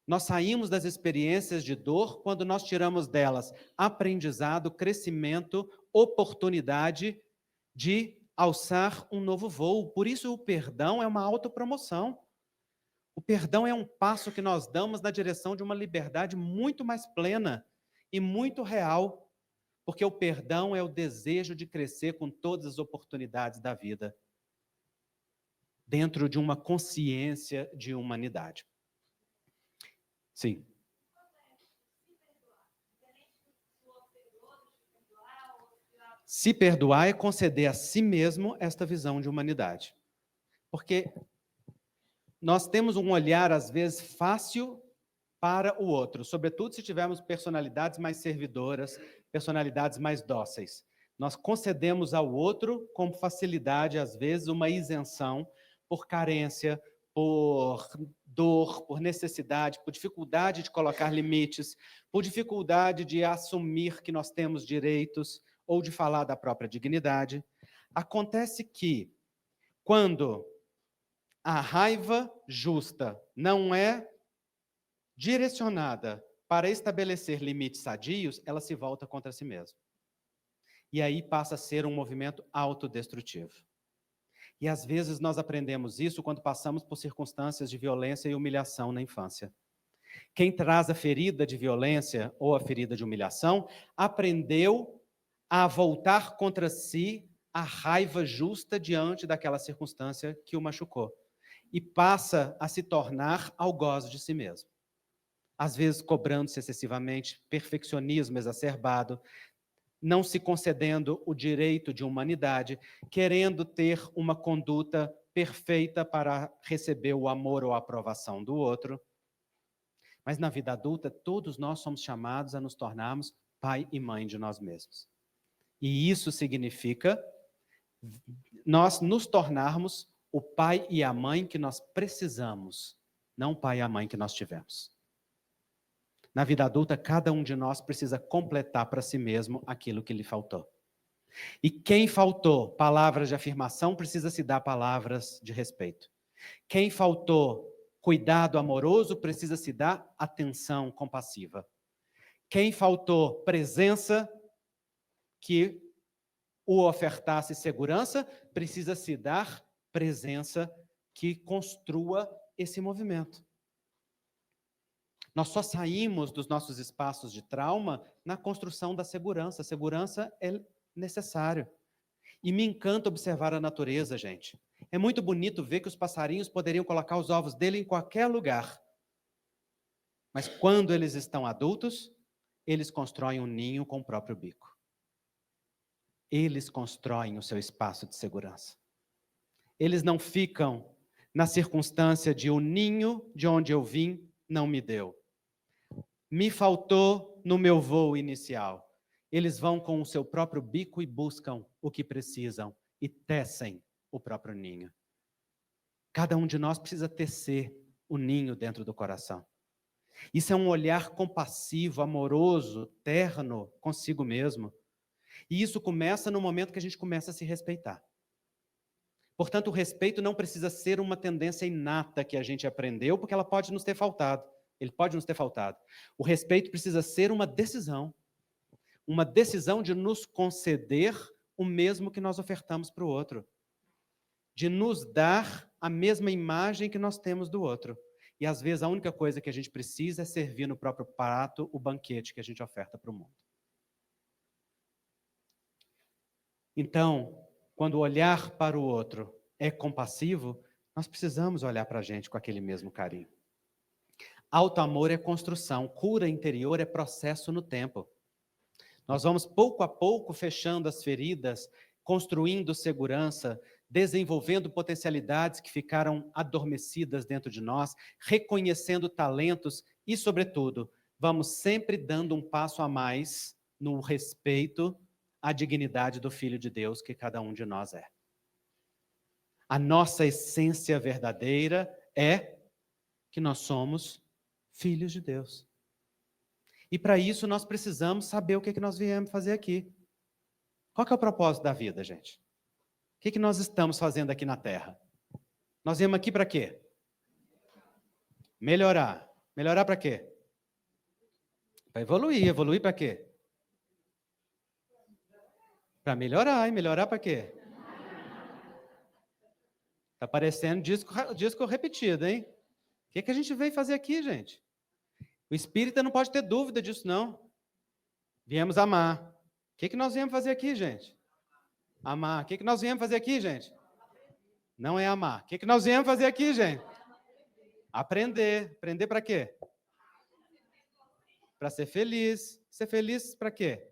Nós saímos das experiências de dor quando nós tiramos delas aprendizado, crescimento, oportunidade de alçar um novo voo. Por isso o perdão é uma autopromoção. O perdão é um passo que nós damos na direção de uma liberdade muito mais plena e muito real, porque o perdão é o desejo de crescer com todas as oportunidades da vida, dentro de uma consciência de humanidade. Sim. Se perdoar é conceder a si mesmo esta visão de humanidade. Porque nós temos um olhar, às vezes, fácil para o outro, sobretudo se tivermos personalidades mais servidoras, personalidades mais dóceis. Nós concedemos ao outro com facilidade, às vezes, uma isenção por carência, por dor, por necessidade, por dificuldade de colocar limites, por dificuldade de assumir que nós temos direitos ou de falar da própria dignidade. Acontece que, quando a raiva justa não é direcionada para estabelecer limites sadios, ela se volta contra si mesma. E aí passa a ser um movimento autodestrutivo. E às vezes nós aprendemos isso quando passamos por circunstâncias de violência e humilhação na infância. Quem traz a ferida de violência ou a ferida de humilhação, aprendeu a voltar contra si a raiva justa diante daquela circunstância que o machucou. E passa a se tornar algoz de si mesmo. Às vezes cobrando-se excessivamente, perfeccionismo exacerbado, não se concedendo o direito de humanidade, querendo ter uma conduta perfeita para receber o amor ou a aprovação do outro. Mas na vida adulta, todos nós somos chamados a nos tornarmos pai e mãe de nós mesmos. E isso significa nós nos tornarmos o pai e a mãe que nós precisamos, não o pai e a mãe que nós tivemos. Na vida adulta, cada um de nós precisa completar para si mesmo aquilo que lhe faltou. E quem faltou palavras de afirmação precisa se dar palavras de respeito. Quem faltou cuidado amoroso precisa se dar atenção compassiva. Quem faltou presença que o ofertasse segurança precisa se dar presença que construa esse movimento. Nós só saímos dos nossos espaços de trauma na construção da segurança. A segurança é necessário. E me encanta observar a natureza, gente. É muito bonito ver que os passarinhos poderiam colocar os ovos dele em qualquer lugar. Mas quando eles estão adultos, eles constroem um ninho com o próprio bico. Eles constroem o seu espaço de segurança. Eles não ficam na circunstância de o ninho de onde eu vim não me deu. Me faltou no meu voo inicial. Eles vão com o seu próprio bico e buscam o que precisam e tecem o próprio ninho. Cada um de nós precisa tecer o ninho dentro do coração. Isso é um olhar compassivo, amoroso, terno consigo mesmo. E isso começa no momento que a gente começa a se respeitar. Portanto, o respeito não precisa ser uma tendência inata que a gente aprendeu, porque ela pode nos ter faltado. Ele pode nos ter faltado. O respeito precisa ser uma decisão de nos conceder o mesmo que nós ofertamos para o outro, de nos dar a mesma imagem que nós temos do outro. E às vezes a única coisa que a gente precisa é servir no próprio prato o banquete que a gente oferta para o mundo. Então, quando o olhar para o outro é compassivo, nós precisamos olhar para a gente com aquele mesmo carinho. Auto-amor é construção, cura interior é processo no tempo. Nós vamos pouco a pouco fechando as feridas, construindo segurança, desenvolvendo potencialidades que ficaram adormecidas dentro de nós, reconhecendo talentos e, sobretudo, vamos sempre dando um passo a mais no respeito à dignidade do Filho de Deus que cada um de nós é. A nossa essência verdadeira é que nós somos filhos de Deus. E para isso nós precisamos saber o que nós viemos fazer aqui. Qual que é o propósito da vida, gente? O que nós estamos fazendo aqui na Terra? Nós viemos aqui para quê? Melhorar. Melhorar para quê? Para evoluir. Evoluir para quê? Para melhorar. E melhorar para quê? Está parecendo disco repetido, hein? O que a gente veio fazer aqui, gente? O espírita não pode ter dúvida disso, não. Viemos amar. O que nós viemos fazer aqui, gente? Amar. O que nós viemos fazer aqui, gente? Não é amar. O que nós viemos fazer aqui, gente? Aprender. Aprender para quê? Para ser feliz. Ser feliz para quê?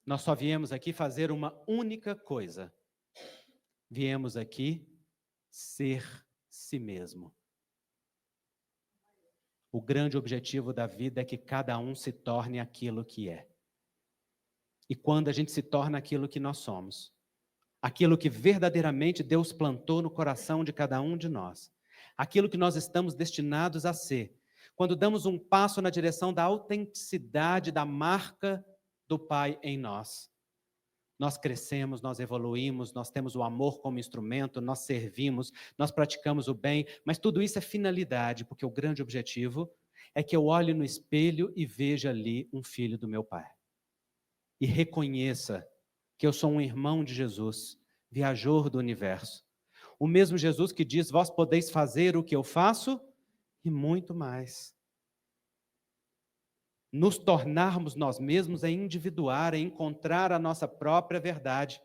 Nós só viemos aqui fazer uma única coisa. Viemos aqui ser si mesmo. O grande objetivo da vida é que cada um se torne aquilo que é. E quando a gente se torna aquilo que nós somos, aquilo que verdadeiramente Deus plantou no coração de cada um de nós, aquilo que nós estamos destinados a ser, quando damos um passo na direção da autenticidade, da marca do Pai em nós, nós crescemos, nós evoluímos, nós temos o amor como instrumento, nós servimos, nós praticamos o bem, mas tudo isso é finalidade, porque o grande objetivo é que eu olhe no espelho e veja ali um filho do meu Pai. E reconheça que eu sou um irmão de Jesus, viajor do universo. O mesmo Jesus que diz, vós podeis fazer o que eu faço e muito mais. Nos tornarmos nós mesmos é individuar, é encontrar a nossa própria verdade.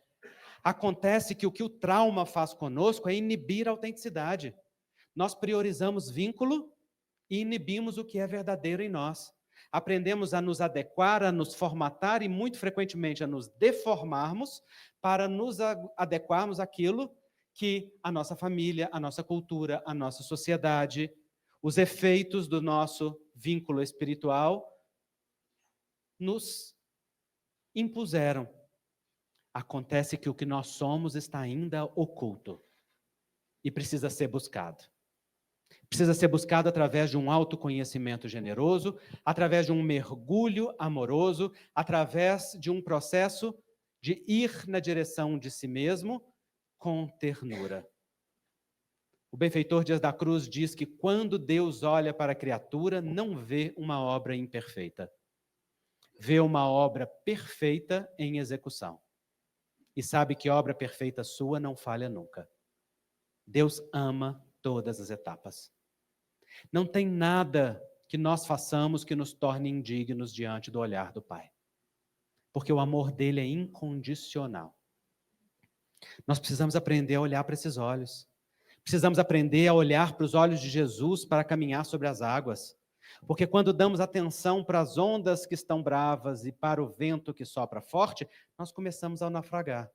Acontece que o trauma faz conosco é inibir a autenticidade. Nós priorizamos vínculo e inibimos o que é verdadeiro em nós. Aprendemos a nos adequar, a nos formatar e, muito frequentemente, a nos deformarmos para nos adequarmos àquilo que a nossa família, a nossa cultura, a nossa sociedade, os efeitos do nosso vínculo espiritual nos impuseram. Acontece que o que nós somos está ainda oculto e precisa ser buscado. Precisa ser buscado através de um autoconhecimento generoso, através de um mergulho amoroso, através de um processo de ir na direção de si mesmo com ternura. O benfeitor Dias da Cruz diz que quando Deus olha para a criatura, não vê uma obra imperfeita. Vê uma obra perfeita em execução. E sabe que obra perfeita sua não falha nunca. Deus ama todas as etapas. Não tem nada que nós façamos que nos torne indignos diante do olhar do Pai. Porque o amor dele é incondicional. Nós precisamos aprender a olhar para esses olhos. Precisamos aprender a olhar para os olhos de Jesus para caminhar sobre as águas. Porque quando damos atenção para as ondas que estão bravas e para o vento que sopra forte, nós começamos a naufragar.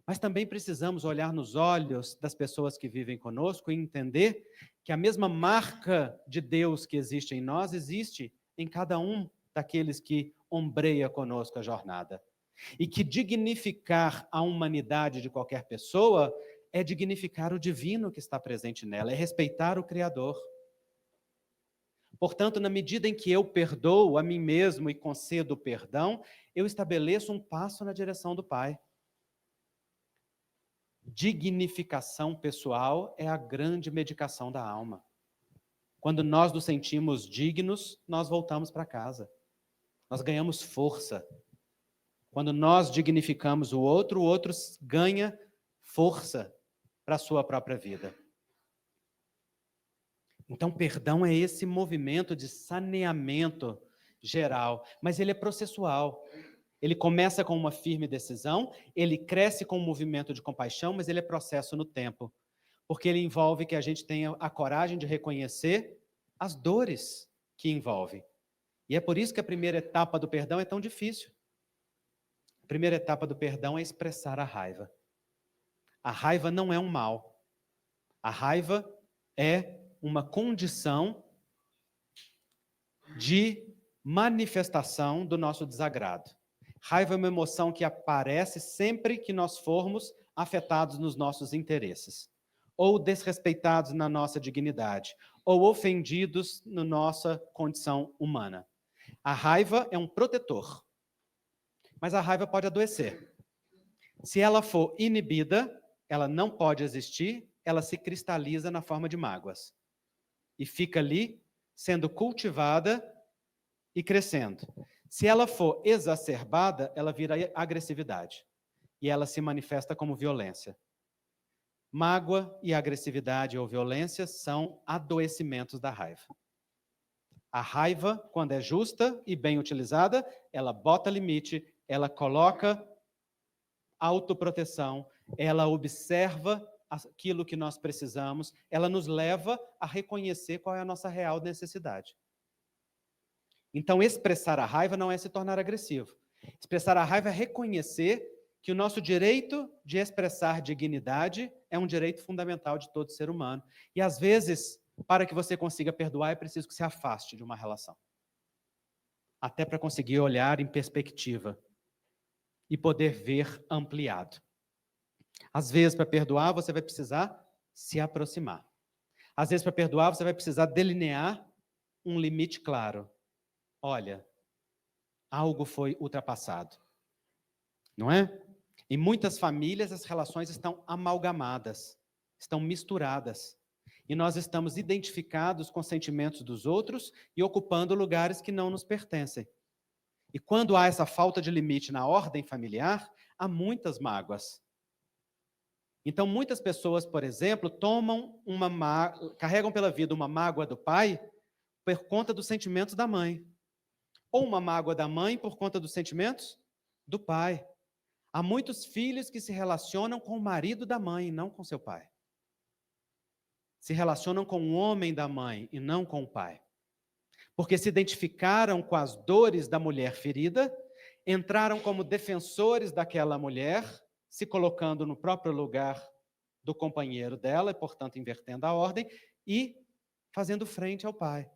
Mas também precisamos olhar nos olhos das pessoas que vivem conosco e entender que a mesma marca de Deus que existe em nós, existe em cada um daqueles que ombreia conosco a jornada. E que dignificar a humanidade de qualquer pessoa é dignificar o divino que está presente nela, é respeitar o Criador. Portanto, na medida em que eu perdoo a mim mesmo e concedo perdão, eu estabeleço um passo na direção do Pai. Dignificação pessoal é a grande medicação da alma. Quando nós nos sentimos dignos, nós voltamos para casa. Nós ganhamos força. Quando nós dignificamos o outro ganha força para a sua própria vida. Então, perdão é esse movimento de saneamento geral, mas ele é processual. Ele começa com uma firme decisão, ele cresce com um movimento de compaixão, mas ele é processo no tempo. Porque ele envolve que a gente tenha a coragem de reconhecer as dores que envolve. E é por isso que a primeira etapa do perdão é tão difícil. A primeira etapa do perdão é expressar a raiva. A raiva não é um mal. A raiva é uma condição de manifestação do nosso desagrado. Raiva é uma emoção que aparece sempre que nós formos afetados nos nossos interesses, ou desrespeitados na nossa dignidade, ou ofendidos na nossa condição humana. A raiva é um protetor, mas a raiva pode adoecer. Se ela for inibida, ela não pode existir, ela se cristaliza na forma de mágoas. E fica ali, sendo cultivada e crescendo. Se ela for exacerbada, ela vira agressividade. E ela se manifesta como violência. Mágoa e agressividade ou violência são adoecimentos da raiva. A raiva, quando é justa e bem utilizada, ela bota limite, ela coloca autoproteção, ela observa aquilo que nós precisamos, ela nos leva a reconhecer qual é a nossa real necessidade. Então, expressar a raiva não é se tornar agressivo, Expressar a raiva é reconhecer que o nosso direito de expressar dignidade é um direito fundamental de todo ser humano. E, às vezes, para que você consiga perdoar, é preciso que se afaste de uma relação. Até para conseguir olhar em perspectiva e poder ver ampliado. Às vezes, para perdoar, você vai precisar se aproximar. Às vezes, para perdoar, você vai precisar delinear um limite claro. Olha, algo foi ultrapassado. Não é? Em muitas famílias, as relações estão amalgamadas, estão misturadas. E nós estamos identificados com sentimentos dos outros e ocupando lugares que não nos pertencem. E quando há essa falta de limite na ordem familiar, há muitas mágoas. Então, muitas pessoas, por exemplo, carregam pela vida uma mágoa do pai por conta dos sentimentos da mãe. Ou uma mágoa da mãe por conta dos sentimentos do pai. Há muitos filhos que se relacionam com o marido da mãe, não com seu pai. Se relacionam com o homem da mãe e não com o pai. Porque se identificaram com as dores da mulher ferida, entraram como defensores daquela mulher, se colocando no próprio lugar do companheiro dela, e, portanto, invertendo a ordem, e fazendo frente ao pai.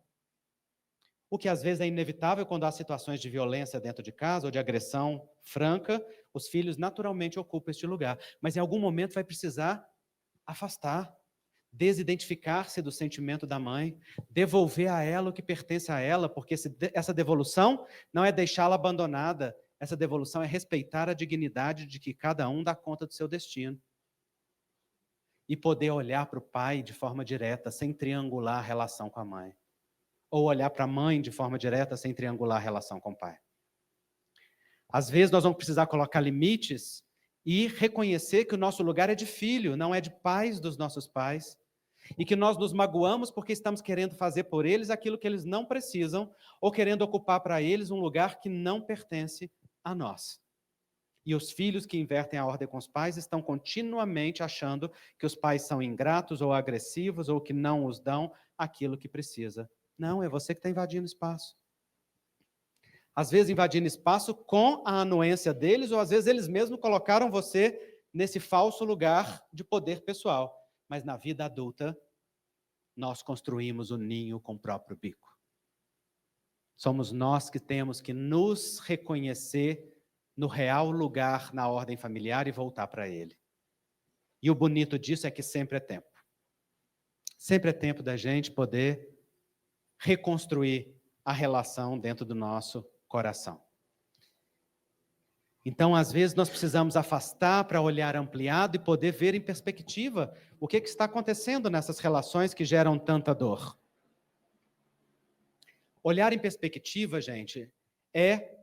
O que às vezes é inevitável quando há situações de violência dentro de casa ou de agressão franca, os filhos naturalmente ocupam este lugar. Mas em algum momento vai precisar afastar, desidentificar-se do sentimento da mãe, devolver a ela o que pertence a ela, porque essa devolução não é deixá-la abandonada, essa devolução é respeitar a dignidade de que cada um dá conta do seu destino. E poder olhar para o pai de forma direta, sem triangular a relação com a mãe. Ou olhar para a mãe de forma direta, sem triangular a relação com o pai. Às vezes nós vamos precisar colocar limites e reconhecer que o nosso lugar é de filho, não é de pais dos nossos pais. E que nós nos magoamos porque estamos querendo fazer por eles aquilo que eles não precisam, ou querendo ocupar para eles um lugar que não pertence a nós. E os filhos que invertem a ordem com os pais estão continuamente achando que os pais são ingratos ou agressivos, ou que não os dão aquilo que precisa. Não, é você que está invadindo espaço. Às vezes invadindo espaço com a anuência deles, ou às vezes eles mesmos colocaram você nesse falso lugar de poder pessoal. Mas na vida adulta, nós construímos o ninho com o próprio bico. Somos nós que temos que nos reconhecer no real lugar na ordem familiar e voltar para ele. E o bonito disso é que sempre é tempo. Sempre é tempo da gente poder reconstruir a relação dentro do nosso coração. Então, às vezes, nós precisamos afastar para olhar ampliado e poder ver em perspectiva o que está acontecendo nessas relações que geram tanta dor. Olhar em perspectiva, gente,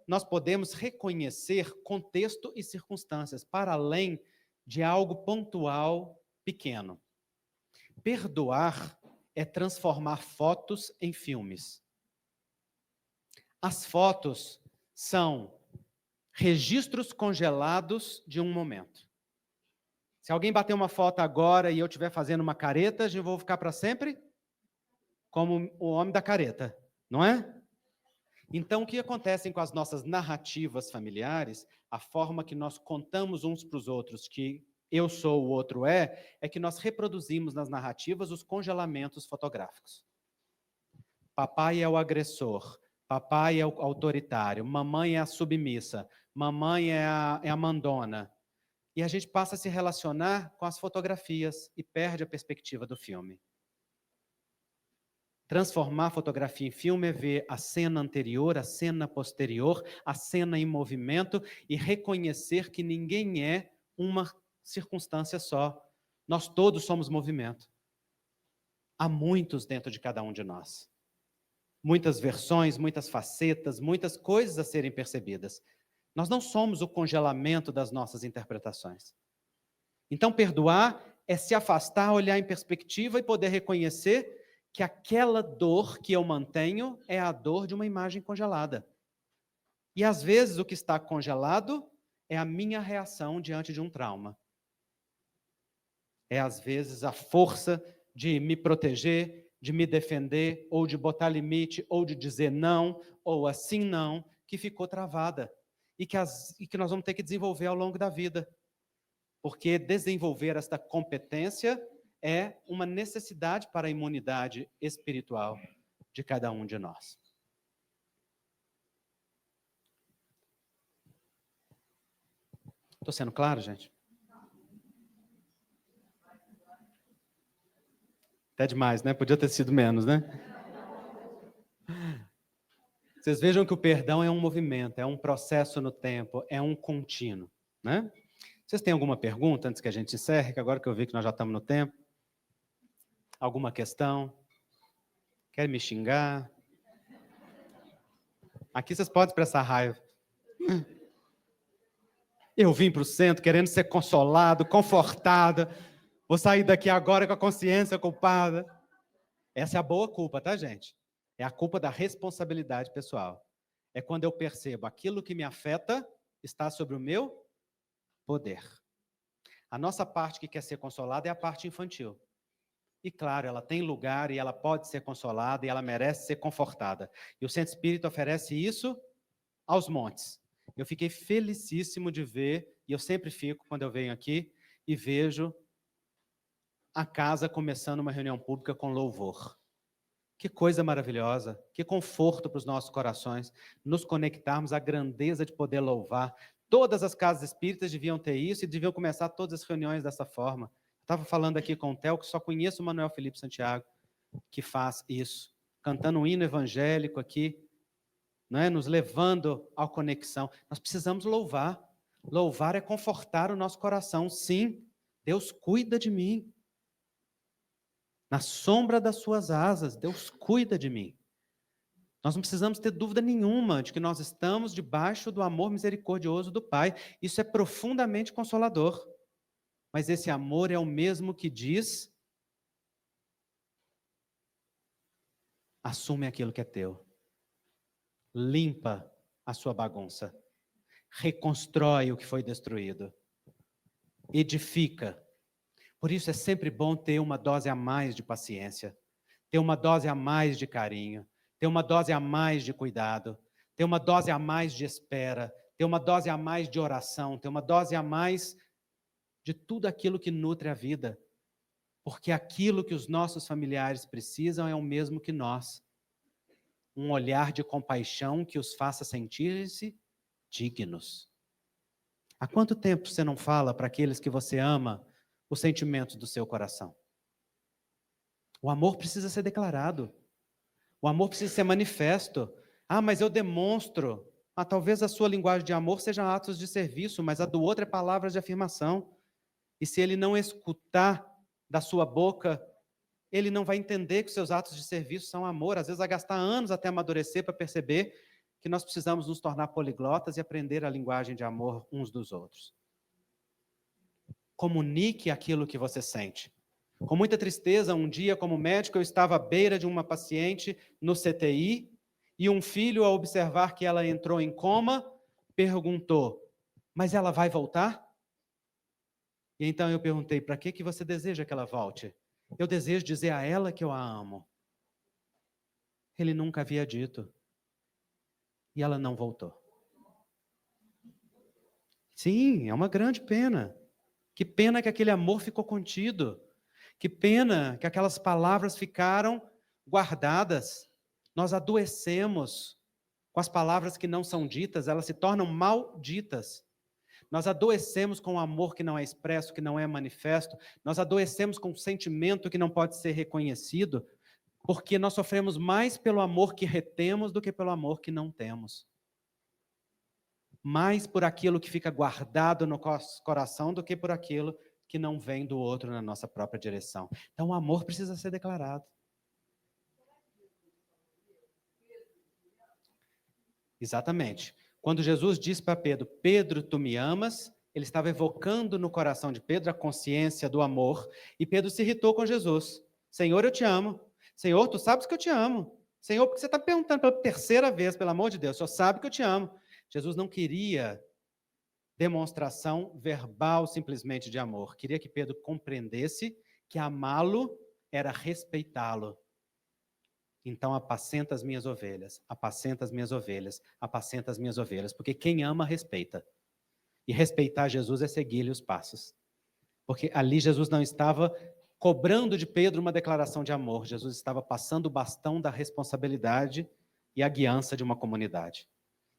nós podemos reconhecer contexto e circunstâncias para além de algo pontual pequeno. Perdoar é transformar fotos em filmes. As fotos são registros congelados de um momento. Se alguém bater uma foto agora e eu estiver fazendo uma careta, eu vou ficar para sempre como o homem da careta, não é? Então, o que acontece com as nossas narrativas familiares, a forma que nós contamos uns para os outros que eu sou, o outro é que nós reproduzimos nas narrativas os congelamentos fotográficos. Papai é o agressor, papai é o autoritário, mamãe é a submissa, mamãe é a mandona. E a gente passa a se relacionar com as fotografias e perde a perspectiva do filme. Transformar a fotografia em filme é ver a cena anterior, a cena posterior, a cena em movimento e reconhecer que ninguém é uma circunstância só. Nós todos somos movimento. Há muitos dentro de cada um de nós. Muitas versões, muitas facetas, muitas coisas a serem percebidas. Nós não somos o congelamento das nossas interpretações. Então, perdoar é se afastar, olhar em perspectiva e poder reconhecer que aquela dor que eu mantenho é a dor de uma imagem congelada. E, às vezes, o que está congelado é a minha reação diante de um trauma. É, às vezes, a força de me proteger, de me defender, ou de botar limite, ou de dizer não, ou assim não, que ficou travada. e que nós vamos ter que desenvolver ao longo da vida. Porque desenvolver esta competência é uma necessidade para a imunidade espiritual de cada um de nós. Estou sendo claro, gente? Até demais, né? Podia ter sido menos, né? Vocês vejam que o perdão é um movimento, é um processo no tempo, é um contínuo, né? Vocês têm alguma pergunta antes que a gente encerre? Que agora que eu vi que nós já estamos no tempo. Alguma questão? Quer me xingar? Aqui vocês podem expressar raiva. Eu vim para o centro querendo ser consolado, confortado. Vou sair daqui agora com a consciência culpada. Essa é a boa culpa, tá, gente? É a culpa da responsabilidade pessoal. É quando eu percebo aquilo que me afeta está sobre o meu poder. A nossa parte que quer ser consolada é a parte infantil. E claro, ela tem lugar e ela pode ser consolada e ela merece ser confortada. E o Centro Espírita oferece isso aos montes. Eu fiquei felicíssimo de ver, e eu sempre fico quando eu venho aqui e vejo a casa começando uma reunião pública com louvor. Que coisa maravilhosa, que conforto para os nossos corações, nos conectarmos à grandeza de poder louvar. Todas as casas espíritas deviam ter isso e deviam começar todas as reuniões dessa forma. Estava falando aqui com o Theo, que só conheço o Manuel Felipe Santiago, que faz isso, cantando um hino evangélico aqui, não é? Nos levando à conexão. Nós precisamos louvar. Louvar é confortar o nosso coração. Sim, Deus cuida de mim. Na sombra das suas asas, Deus cuida de mim. Nós não precisamos ter dúvida nenhuma de que nós estamos debaixo do amor misericordioso do Pai. Isso é profundamente consolador. Mas esse amor é o mesmo que diz: assume aquilo que é teu. Limpa a sua bagunça. Reconstrói o que foi destruído. Edifica. Por isso é sempre bom ter uma dose a mais de paciência, ter uma dose a mais de carinho, ter uma dose a mais de cuidado, ter uma dose a mais de espera, ter uma dose a mais de oração, ter uma dose a mais de tudo aquilo que nutre a vida. Porque aquilo que os nossos familiares precisam é o mesmo que nós. Um olhar de compaixão que os faça sentir-se dignos. Há quanto tempo você não fala para aqueles que você ama os sentimentos do seu coração? O amor precisa ser declarado. O amor precisa ser manifesto. Ah, mas eu demonstro. Ah, talvez a sua linguagem de amor seja atos de serviço, mas a do outro é palavras de afirmação. E se ele não escutar da sua boca, ele não vai entender que os seus atos de serviço são amor. Às vezes vai gastar anos até amadurecer para perceber que nós precisamos nos tornar poliglotas e aprender a linguagem de amor uns dos outros. Comunique aquilo que você sente. Com muita tristeza, um dia, como médico, eu estava à beira de uma paciente no CTI e um filho, ao observar que ela entrou em coma, perguntou: mas ela vai voltar? E então eu perguntei: para que você deseja que ela volte? Eu desejo dizer a ela que eu a amo. Ele nunca havia dito. E ela não voltou. Sim, é uma grande pena. Que pena que aquele amor ficou contido. Que pena que aquelas palavras ficaram guardadas. Nós adoecemos com as palavras que não são ditas, elas se tornam malditas. Nós adoecemos com o amor que não é expresso, que não é manifesto. Nós adoecemos com o sentimento que não pode ser reconhecido, porque nós sofremos mais pelo amor que retemos do que pelo amor que não temos. Mais por aquilo que fica guardado no coração do que por aquilo que não vem do outro na nossa própria direção. Então o amor precisa ser declarado. Exatamente. Quando Jesus disse para Pedro: Pedro, tu me amas? Ele estava evocando no coração de Pedro a consciência do amor, e Pedro se irritou com Jesus. Senhor, eu te amo. Senhor, tu sabes que eu te amo. Senhor, porque você está perguntando pela terceira vez, pelo amor de Deus, o Senhor sabe que eu te amo. Jesus não queria demonstração verbal simplesmente de amor. Queria que Pedro compreendesse que amá-lo era respeitá-lo. Então apacenta as minhas ovelhas, apacenta as minhas ovelhas, apacenta as minhas ovelhas, porque quem ama, respeita. E respeitar Jesus é seguir-lhe os passos. Porque ali Jesus não estava cobrando de Pedro uma declaração de amor, Jesus estava passando o bastão da responsabilidade e a guiança de uma comunidade.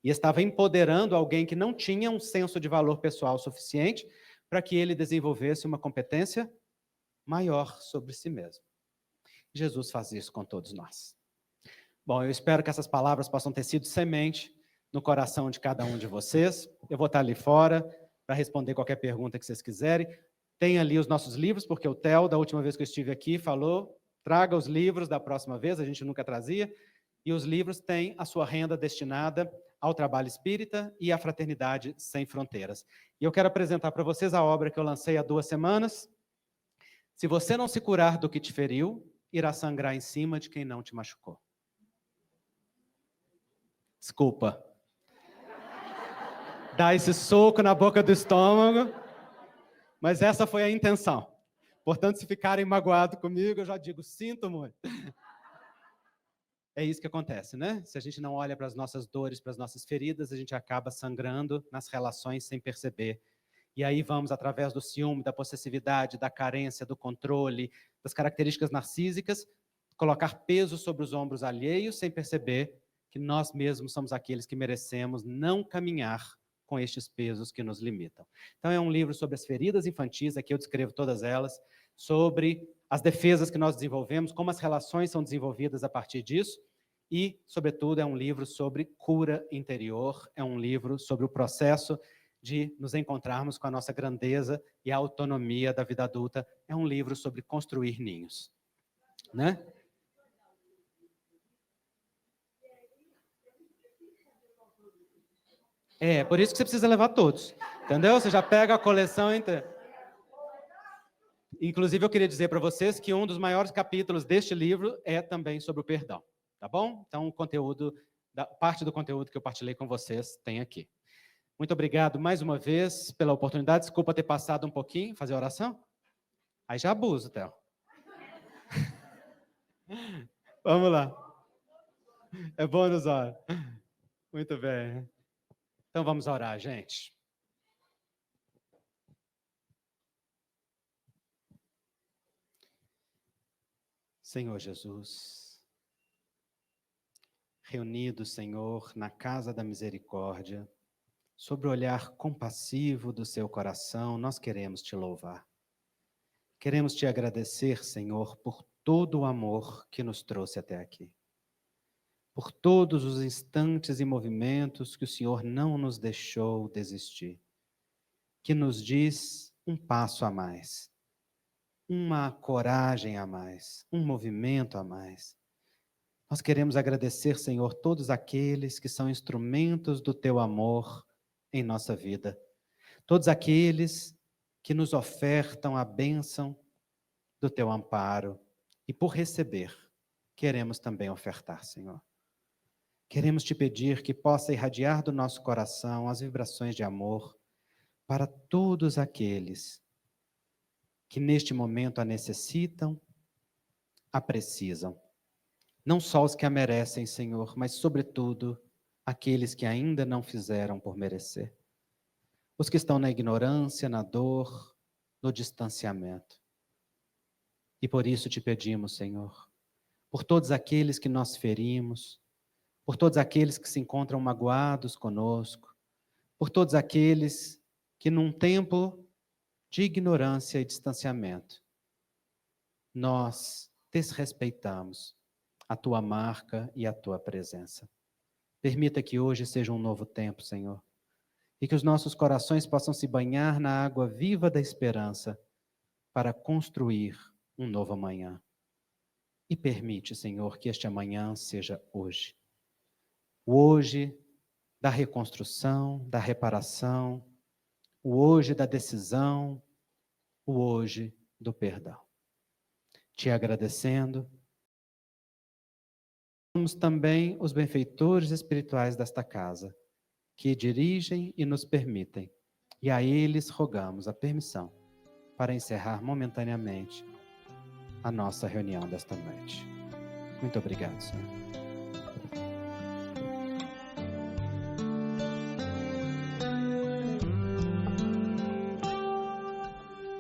E estava empoderando alguém que não tinha um senso de valor pessoal suficiente para que ele desenvolvesse uma competência maior sobre si mesmo. Jesus faz isso com todos nós. Bom, eu espero que essas palavras possam ter sido semente no coração de cada um de vocês. Eu vou estar ali fora para responder qualquer pergunta que vocês quiserem. Tem ali os nossos livros, porque o Theo, da última vez que eu estive aqui, falou, traga os livros da próxima vez, a gente nunca trazia, e os livros têm a sua renda destinada ao trabalho espírita e à fraternidade sem fronteiras. E eu quero apresentar para vocês a obra que eu lancei há 2 semanas. Se você não se curar do que te feriu, irá sangrar em cima de quem não te machucou. Desculpa. Dá esse soco na boca do estômago, mas essa foi a intenção. Portanto, se ficarem magoados comigo, eu já digo, sinto muito. É isso que acontece, né? Se a gente não olha para as nossas dores, para as nossas feridas, a gente acaba sangrando nas relações sem perceber. E aí vamos, através do ciúme, da possessividade, da carência, do controle, das características narcísicas, colocar peso sobre os ombros alheios sem perceber que nós mesmos somos aqueles que merecemos não caminhar com estes pesos que nos limitam. Então é um livro sobre as feridas infantis, aqui eu descrevo todas elas, sobre as defesas que nós desenvolvemos, como as relações são desenvolvidas a partir disso, e, sobretudo, é um livro sobre cura interior, é um livro sobre o processo de nos encontrarmos com a nossa grandeza e a autonomia da vida adulta, é um livro sobre construir ninhos, né? É, por isso que você precisa levar todos, entendeu? Você já pega a coleção inteira. Inclusive, eu queria dizer para vocês que um dos maiores capítulos deste livro é também sobre o perdão, tá bom? Então, parte do conteúdo que eu partilhei com vocês tem aqui. Muito obrigado mais uma vez pela oportunidade. Desculpa ter passado um pouquinho, fazer oração? Aí já abuso, Theo. Vamos lá. É bônus hora. Muito bem. Então vamos orar, gente. Senhor Jesus, reunidos, Senhor, na casa da misericórdia, sob o olhar compassivo do seu coração, nós queremos te louvar. Queremos te agradecer, Senhor, por todo o amor que nos trouxe até aqui. Por todos os instantes e movimentos que o Senhor não nos deixou desistir. Que nos diz um passo a mais, uma coragem a mais, um movimento a mais. Nós queremos agradecer, Senhor, todos aqueles que são instrumentos do teu amor em nossa vida. Todos aqueles que nos ofertam a bênção do teu amparo. E por receber, queremos também ofertar, Senhor. Queremos te pedir que possa irradiar do nosso coração as vibrações de amor para todos aqueles que neste momento a necessitam, a precisam. Não só os que a merecem, Senhor, mas sobretudo aqueles que ainda não fizeram por merecer. Os que estão na ignorância, na dor, no distanciamento. E por isso te pedimos, Senhor, por todos aqueles que nós ferimos, por todos aqueles que se encontram magoados conosco, por todos aqueles que num tempo de ignorância e distanciamento, nós desrespeitamos a tua marca e a tua presença. Permita que hoje seja um novo tempo, Senhor, e que os nossos corações possam se banhar na água viva da esperança para construir um novo amanhã. E permite, Senhor, que este amanhã seja hoje. O hoje da reconstrução, da reparação, o hoje da decisão, o hoje do perdão. Te agradecendo. Somos também os benfeitores espirituais desta casa, que dirigem e nos permitem, e a eles rogamos a permissão para encerrar momentaneamente a nossa reunião desta noite. Muito obrigado, Senhor.